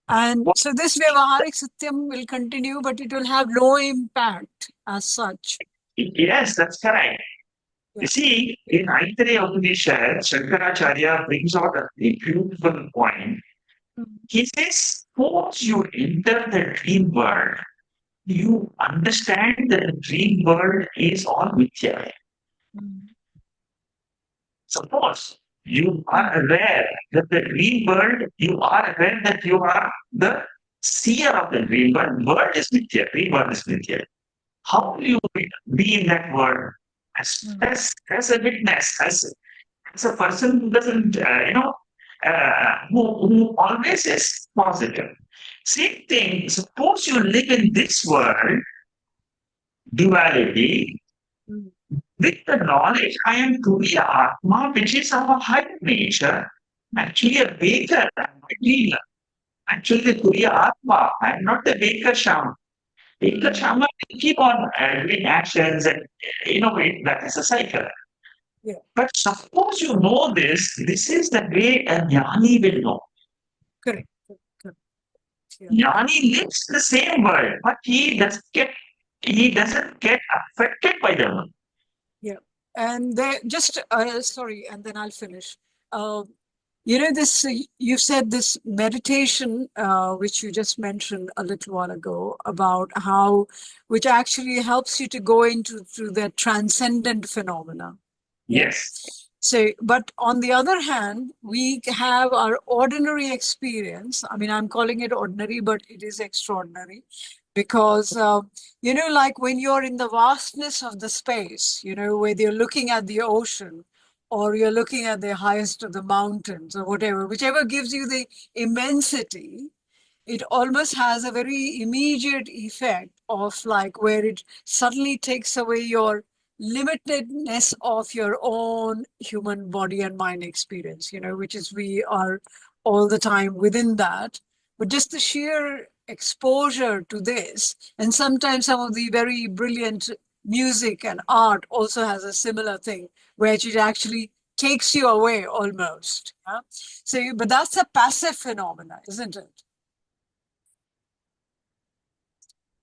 And so this Vyavaharik Satyam will continue, but it will have no impact as such. Yes, that's correct. You Yeah. see, in Aitareya Upanishad, Shankaracharya brings out a beautiful point. Mm-hmm. He says, suppose you enter the dream world, you understand that the dream world is all mithya. Suppose you are aware that the dream world, you are aware that you are the seer of the dream world. World is mithya, dream world is mithya. How will you be in that world as a witness, as a person who doesn't, who always is positive? Same thing, suppose you live in this world, duality, Mm-hmm. with the knowledge I am truly Atma, which is of a higher nature, actually a baker, I'm not a dealer. Actually, the Turiya Atma, I'm not the baker Shama. Baker Shama will keep on doing actions and innovate, that is a cycle. Yeah. But suppose you know this is the way a jnani will know. Correct. Correct. Yeah. Jnani lives the same world, but he doesn't get affected by the world. Yeah. And they just, sorry, and then I'll finish. This, you said this meditation, which you just mentioned a little while ago, about how, which actually helps you to go into the transcendent phenomena. Yeah. Yes. So, but on the other hand, we have our ordinary experience. I mean, I'm calling it ordinary, but it is extraordinary because, like when you're in the vastness of the space, where you're looking at the ocean or you're looking at the highest of the mountains or whatever, whichever gives you the immensity, it almost has a very immediate effect of like where it suddenly takes away your limitedness of your own human body and mind experience, which is we are all the time within that. But just the sheer exposure to this, and sometimes some of the very brilliant music and art also has a similar thing, where it actually takes you away almost. Yeah? So, but that's a passive phenomena, isn't it?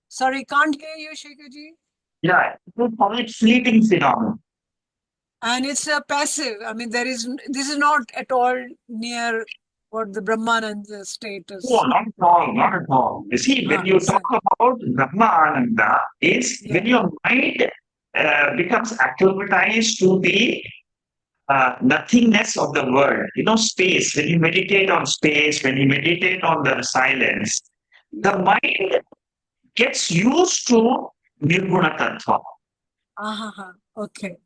Sorry, can't hear you, Shekharji. Yeah, we call it fleeting phenomenon. And it's a passive. I mean, this is not at all near what the Brahmananda state is. Oh, not at all, not at all. You see, when you talk about Brahma is when your mind becomes acclimatized to the nothingness of the world. Space. When you meditate on space, when you meditate on the silence, the mind gets used to Nirguna Tattva. Okay.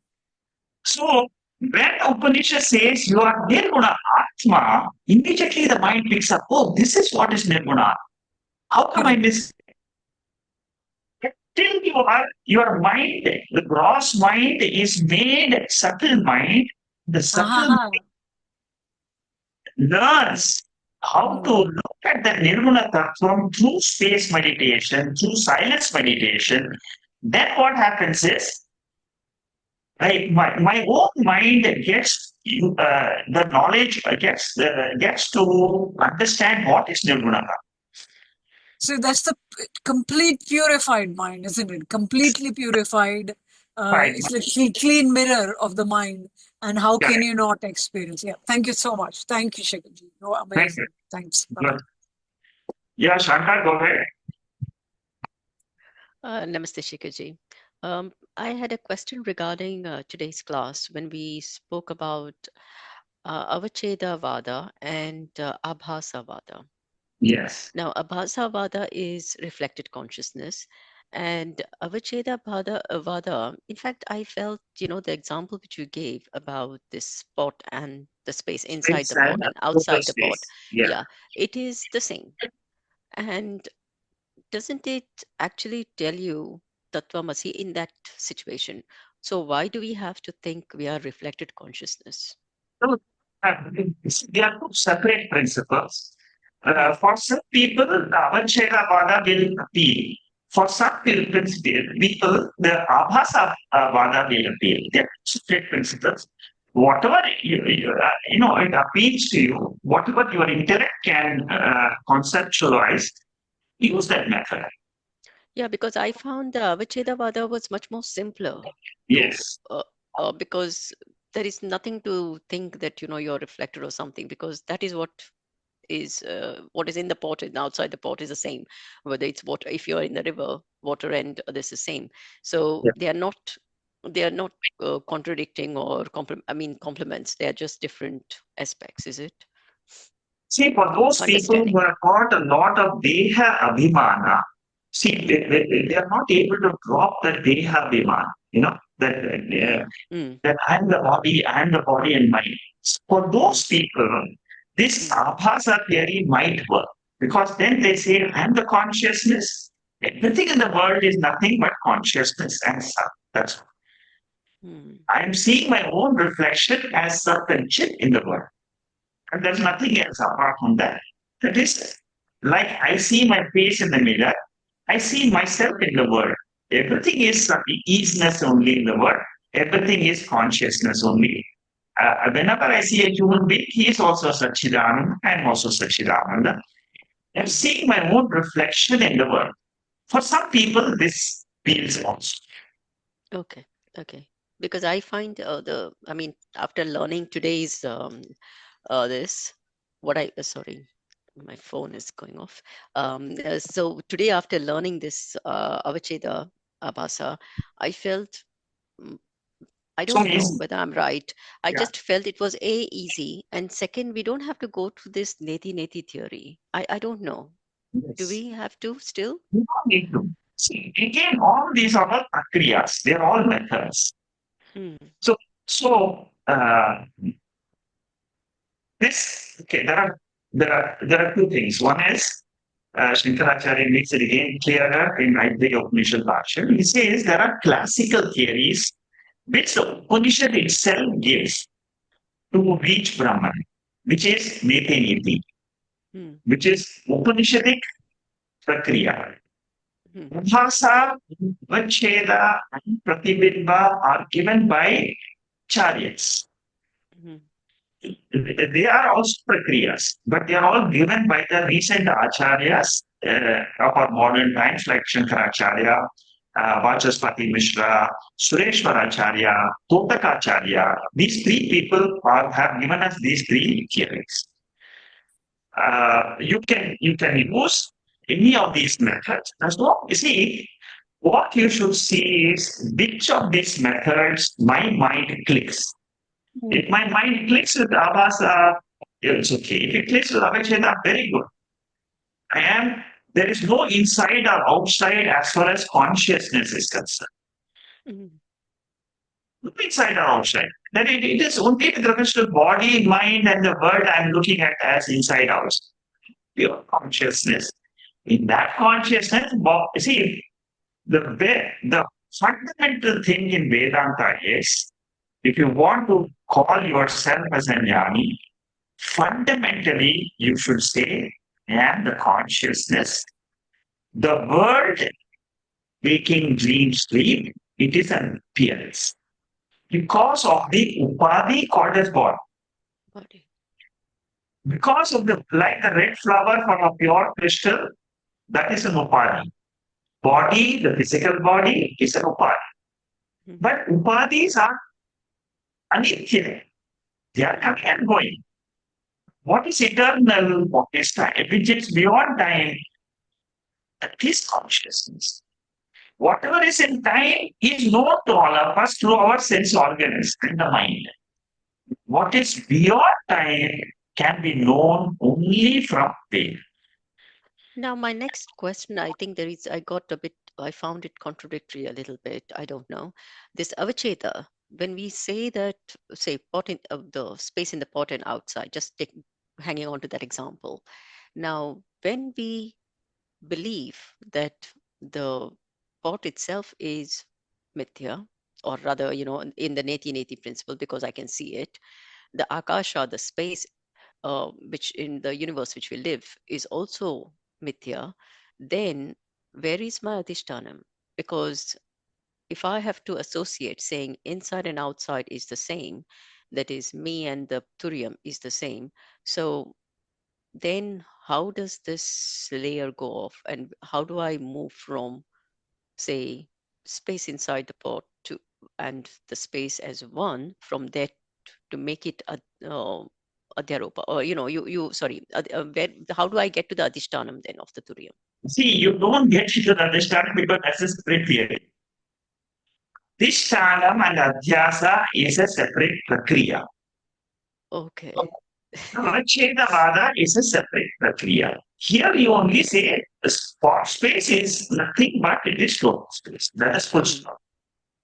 So when Upanishad says you are Nirguna Atma, immediately the mind picks up, oh, this is what is Nirguna. How come I miss it? Till your mind, the gross mind is made subtle mind. The subtle mind learns how to look at the Nirguna Tattva through space meditation, through silence meditation. Then what happens is, right, my own mind gets the knowledge, gets to understand what is Nirguna Tattva. So that's the complete purified mind, isn't it? Completely purified. It's like a clean mirror of the mind. And how can you not experience? Yeah. Thank you so much. Thank you, Shekharji. Oh, amazing. Thanks. Bye-bye. Yeah, Shankar, go ahead. Namaste, Shekharji. I had a question regarding today's class when we spoke about Avacheda Vada and Abhasa Vada. Yes. Now, Abhasa Vada is reflected consciousness, and Avacheda Vada, in fact, I felt, the example which you gave about this spot and the space inside the pot and outside the pot. Yeah, it is the same. And doesn't it actually tell you Tattvamasi in that situation? So why do we have to think we are reflected consciousness? So, they are two separate principles. For some people, the Avacheda Vada will appeal. For some people, the Abhasa Vada will appeal. They are separate principles. Whatever it appeals to you, whatever your intellect can conceptualize, use that method. Yeah, because I found the Avacheda Vada was much more simpler. Yes. Because there is nothing to think that you're reflected or something, because that is what is in the pot and outside the pot is the same, whether it's water, if you're in the river, water and this is same. So they are not contradicting or complements. They are just different aspects, is it? See, for those people who have got a lot of Deha Abhimana, see, they are not able to drop the Deha Abhimana, that I am the body and mind. For those people, this Abhasa theory might work, because then they say, I am the consciousness. Everything in the world is nothing but consciousness and Sat. That's all. I am seeing my own reflection as Sat and Chit in the world. And there's nothing else apart from that. That is, like I see my face in the mirror, I see myself in the world. Everything is easiness only in the world. Everything is consciousness only. Whenever I see a human being, he is also Satchidananda. I am also Satchidananda. I'm seeing my own reflection in the world. For some people, this feels also. Okay. Because I find after learning today's sorry, my phone is going off. So today, after learning this Avacheda Abhasa, I felt, I don't know whether I'm right. I just felt it was easy, and second, we don't have to go to this neti theory. I don't know. Yes. Do we have to still? We don't need to. See, again, all these are all prakriyas. They're all methods. So there are two things. One is Shankaracharya makes it again clearer in Aitreya Upanishad Bhashya. He says there are classical theories which the Upanishad itself gives to reach Brahman, which is Neti, which is Upanishadic Prakriya. Abhasa, Vacheda, and Pratibimba are given by chariots. They are also prakriyas, but they are all given by the recent acharyas of our modern times, like Shankaracharya, Vachaspati Mishra, Sureshwaracharya, Totakacharya. These three people have given us these three theories. You can use any of these methods. As well, you see, what you should see is which of these methods my mind clicks. If my mind clicks with Abhasa, it's okay. If it clicks with Avacheda, very good. And there is no inside or outside as far as consciousness is concerned. No inside or outside. Then it is only with reference to body, mind, and the world I'm looking at as inside out. Pure consciousness. In that consciousness, see, the fundamental thing in Vedanta is if you want to call yourself as a jnani, fundamentally you should say, I am the consciousness. The world, waking, dream, sleep, it is an appearance. Because of the upadhi called as body. Because of like the red flower from a pure crystal, that is an upadhi. Body, the physical body, is an upadhi. But upadhis are anitya. They are coming and going. What is eternal? What is time? Which is beyond time. That is consciousness. Whatever is in time is known to all of us through our sense organs and the mind. What is beyond time can be known only from there. Now, my next question, I think I found it contradictory a little bit. I don't know. This avacheta, when we say that, say, the space in the pot and outside, hanging on to that example. Now, when we believe that the pot itself is mithya, or rather, in the neti principle, because I can see it, the akasha, the space, which in the universe which we live, is also mithya, then where is my adhishtanam? Because if I have to associate saying inside and outside is the same, that is me and the turiam is the same, so then how does this layer go off, and how do I move from, say, space inside the pot to and the space as one, from there to make it a adhyaropa, or how do I get to the adhishtanam then of the turiam? See, you don't get to the adhishtanam because that's a separate theory. Adhishtanam and adhyasa is a separate prakriya. Okay. Avachedavada is a separate prakriya. Here you only say the spot space is nothing but it is total space. That is full stop.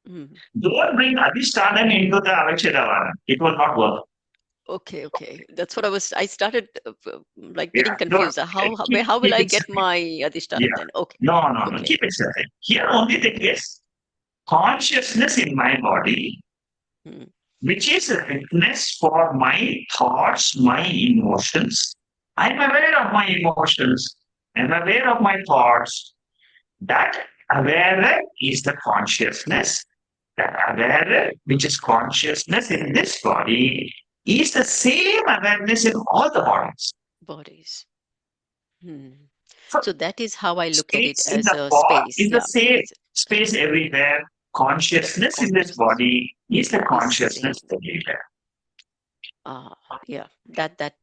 Don't bring adhishtanam into the avachedavada. It will not work. Okay. That's what I started getting confused. How will I get my adhishtanam then? Okay. No. Keep it separate. Here only thing is consciousness in my body, which is a witness for my thoughts, my emotions. I'm aware of my emotions. I'm aware of my thoughts. That aware is the consciousness. That aware, which is consciousness in this body, is the same awareness in all the bodies. So that is how I look at it, as a space. space. Is the same space everywhere. Consciousness in this body is the consciousness everywhere. Yeah, that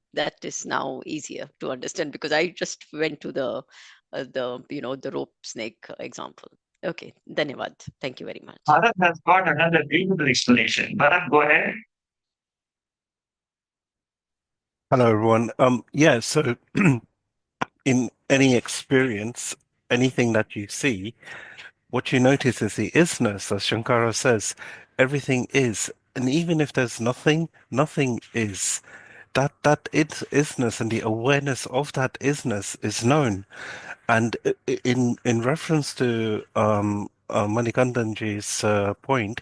is now easier to understand, because I just went to the rope snake example. Okay, Dhanyavad. Thank you very much. Bharat has got another beautiful explanation. Bharat, go ahead. Hello, everyone. So in any experience, anything that you see, what you notice is the isness, as Shankara says, everything is. And even if there's nothing, nothing is. That isness and the awareness of that isness is known. And in reference to Manikandanji's point,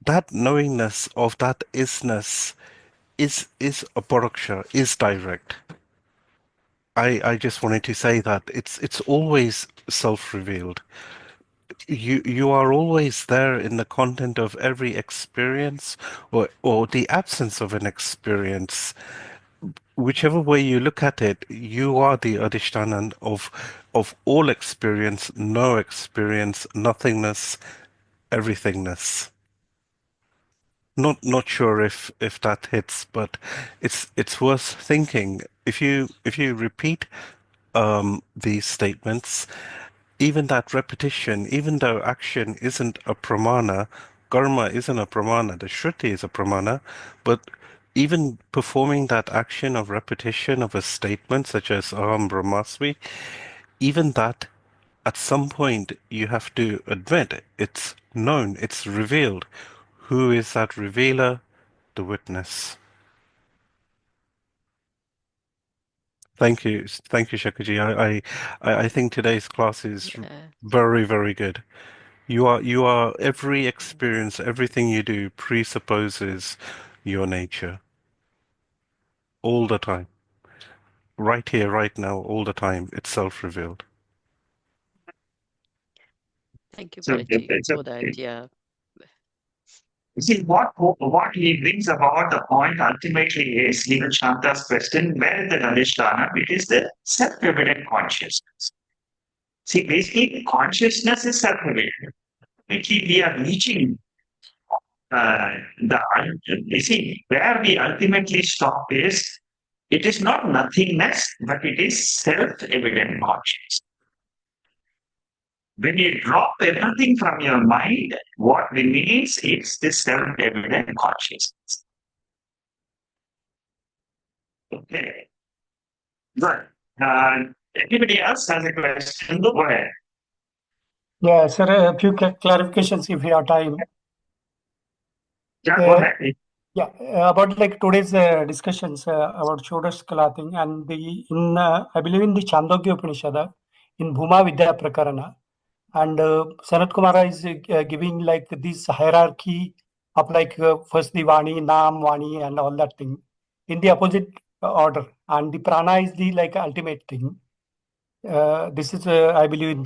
that knowingness of that isness is a poroksha, is direct. I just wanted to say that it's always self-revealed. You are always there in the content of every experience, or the absence of an experience. Whichever way you look at it, you are the adhishtanan of all experience, no experience, nothingness, everythingness. Not sure if that hits, but it's worth thinking. If you repeat these statements, even that repetition, even though action isn't a pramana, karma isn't a pramana, the shruti is a pramana, but even performing that action of repetition of a statement such as aham brahmasmi, even that at some point you have to admit it's known, it's revealed. Who is that revealer? The witness. Thank you, Shakaji. I think today's class is Yeah. very, very good. You are every experience, everything you do presupposes your nature all the time. Right here, right now, all the time. It's self-revealed. Thank you, So Balaji, it's a, for that. Yeah. you see what he brings about the point ultimately is even Shanta's question, where is the Adhisthana? It is the self-evident consciousness. See, basically consciousness is self-evident. Ultimately, we are reaching you see, where we ultimately stop is it is not nothingness, but it is self-evident consciousness. When you drop everything from your mind, what remains is the self-evident consciousness. Okay. Good. Anybody else has a question? Go ahead. Yeah, sir, a few clarifications if we have time. Yeah, go ahead. Yeah, about like today's discussions about Shodash Kala thing and I believe in the Chandogya Upanishad, in Bhuma Vidya Prakarana, and Sanat Kumara is giving like this hierarchy of like first the Vani, Nam, Vani, and all that thing in the opposite order, and the Prana is the like ultimate thing. This is, I believe,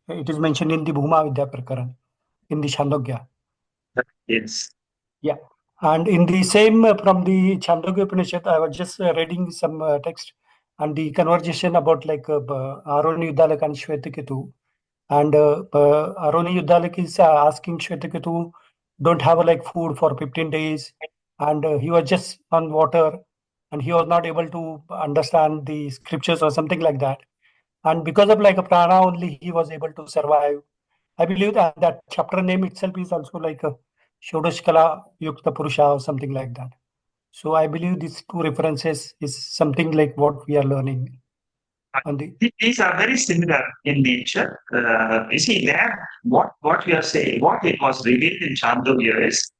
it is mentioned in the Bhuma Vidya Prakarana in the Chandogya. Yes. Yeah. And in the same from the Chandogya Upanishad, I was just reading some text and the conversation about like Aroni Yuddhalak and Shvetaketu. And Aroni Yuddhalak is asking Shvetaketu, don't have like food for 15 days. And he was just on water and he was not able to understand the scriptures or something like that. And because of like a prana only, he was able to survive. I believe that chapter name itself is also like a Shodoshkala Yukta Purusha or something like that. So I believe these two references is something like what we are learning on the. These are very similar in nature. You see, there, what we are saying, what it was revealed in Chandogya is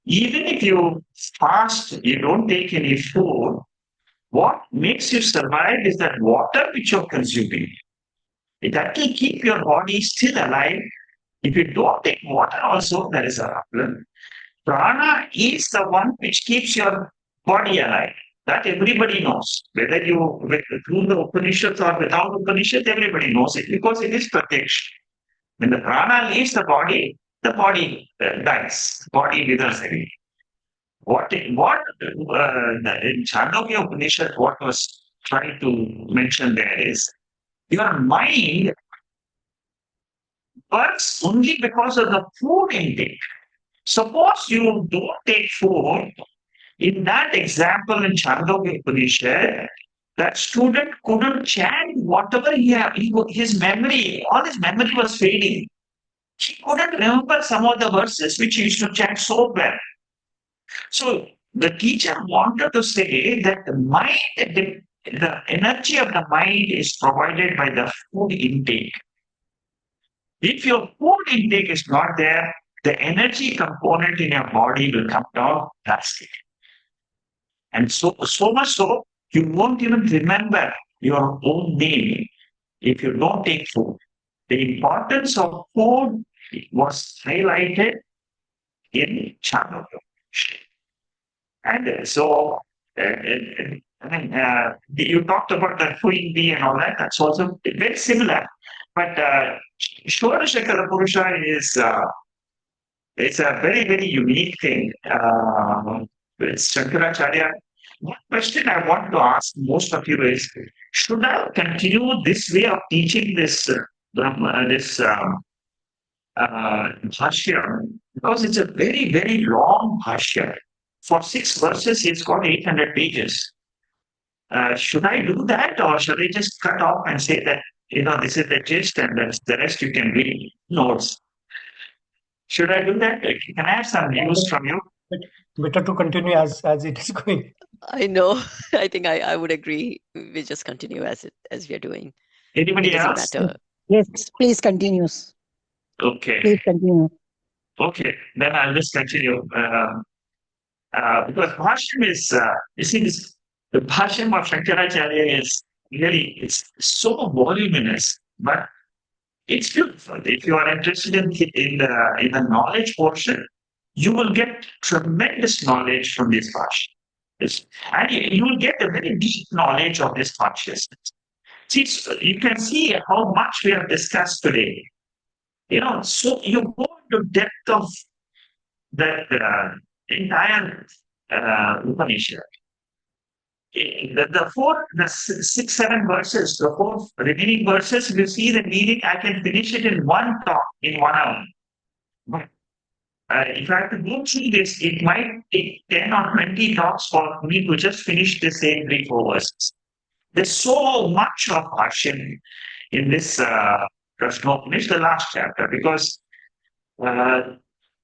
even if you fast, you don't take any food, what makes you survive is that water which you're consuming. That will keep your body still alive. If you don't take water, also, there is a problem. Prana is the one which keeps your body alive. That everybody knows. Whether you through the Upanishads or without Upanishads, everybody knows it because it is pratyaksh. When the prana leaves the body dies. Body withers away. What in Chandogya Upanishad, what was trying to mention there is your mind works only because of the food intake. Suppose you don't take food, in that example in Chandogya Upanishad, that student couldn't chant whatever his memory, all his memory was fading. He couldn't remember some of the verses which he used to chant so well. So the teacher wanted to say that the energy of the mind is provided by the food intake. If your food intake is not there, the energy component in your body will come down drastically. And so much so, you won't even remember your own name if you don't take food. The importance of food was highlighted in Chandogya. And so, you talked about the queen bee and all that. That's also very similar. But Shorashakara Purusha is it's a very, very unique thing. With Shankaracharya, one question I want to ask most of you is: should I continue this way of teaching this Bhashya? Because it's a very, very long Bhashya. For 6 verses, it's got 800 pages. Should I do that, or should I just cut off and say that this is the gist and the rest you can read notes? Should I do that? Can I have some views from you? Better to continue as it is going. I know. I think I would agree. We just continue as we are doing. Anybody It doesn't else? matter. Yes, please continue. Okay. Please continue. Okay, then I'll just continue. Because Bhashyam is, you see, the Bhashyam of Shankaracharya is really, it's so voluminous, but it's beautiful. If you are interested in the knowledge portion, you will get tremendous knowledge from this Bhashyam. And you will get a very deep knowledge of this consciousness. See, you can see how much we have discussed today. So you go into depth of that entire Upanishad. The 6, 7 verses, the 4 remaining verses, you see the meaning. I can finish it in one talk, in 1 hour. But if I have to go through this, it might take 10 or 20 talks for me to just finish the same 3, 4 verses. There's so much of Bhashyam in this Prasno, the last chapter, because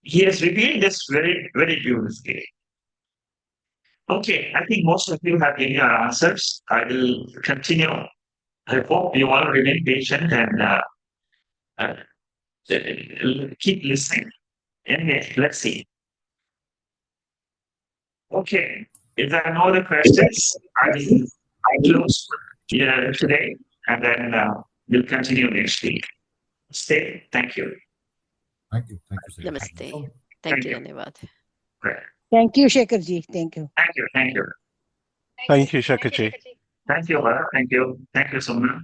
he has revealed this very, very beautifully. Okay, I think most of you have given your answers. I will continue. I hope you all remain patient and keep listening. Anyway, let's see. Okay, if there are no other questions, I will close today, and then we'll continue next week. Stay. Thank you. Thank you. Thank you, sir. Namaste. Thank you, Dhanyavad. Great. Thank you, Shekharji. Thank you. Thank you. Thank you. Thank you, Shakarji. Thank you, Bharat. Thank you. Thank you so much.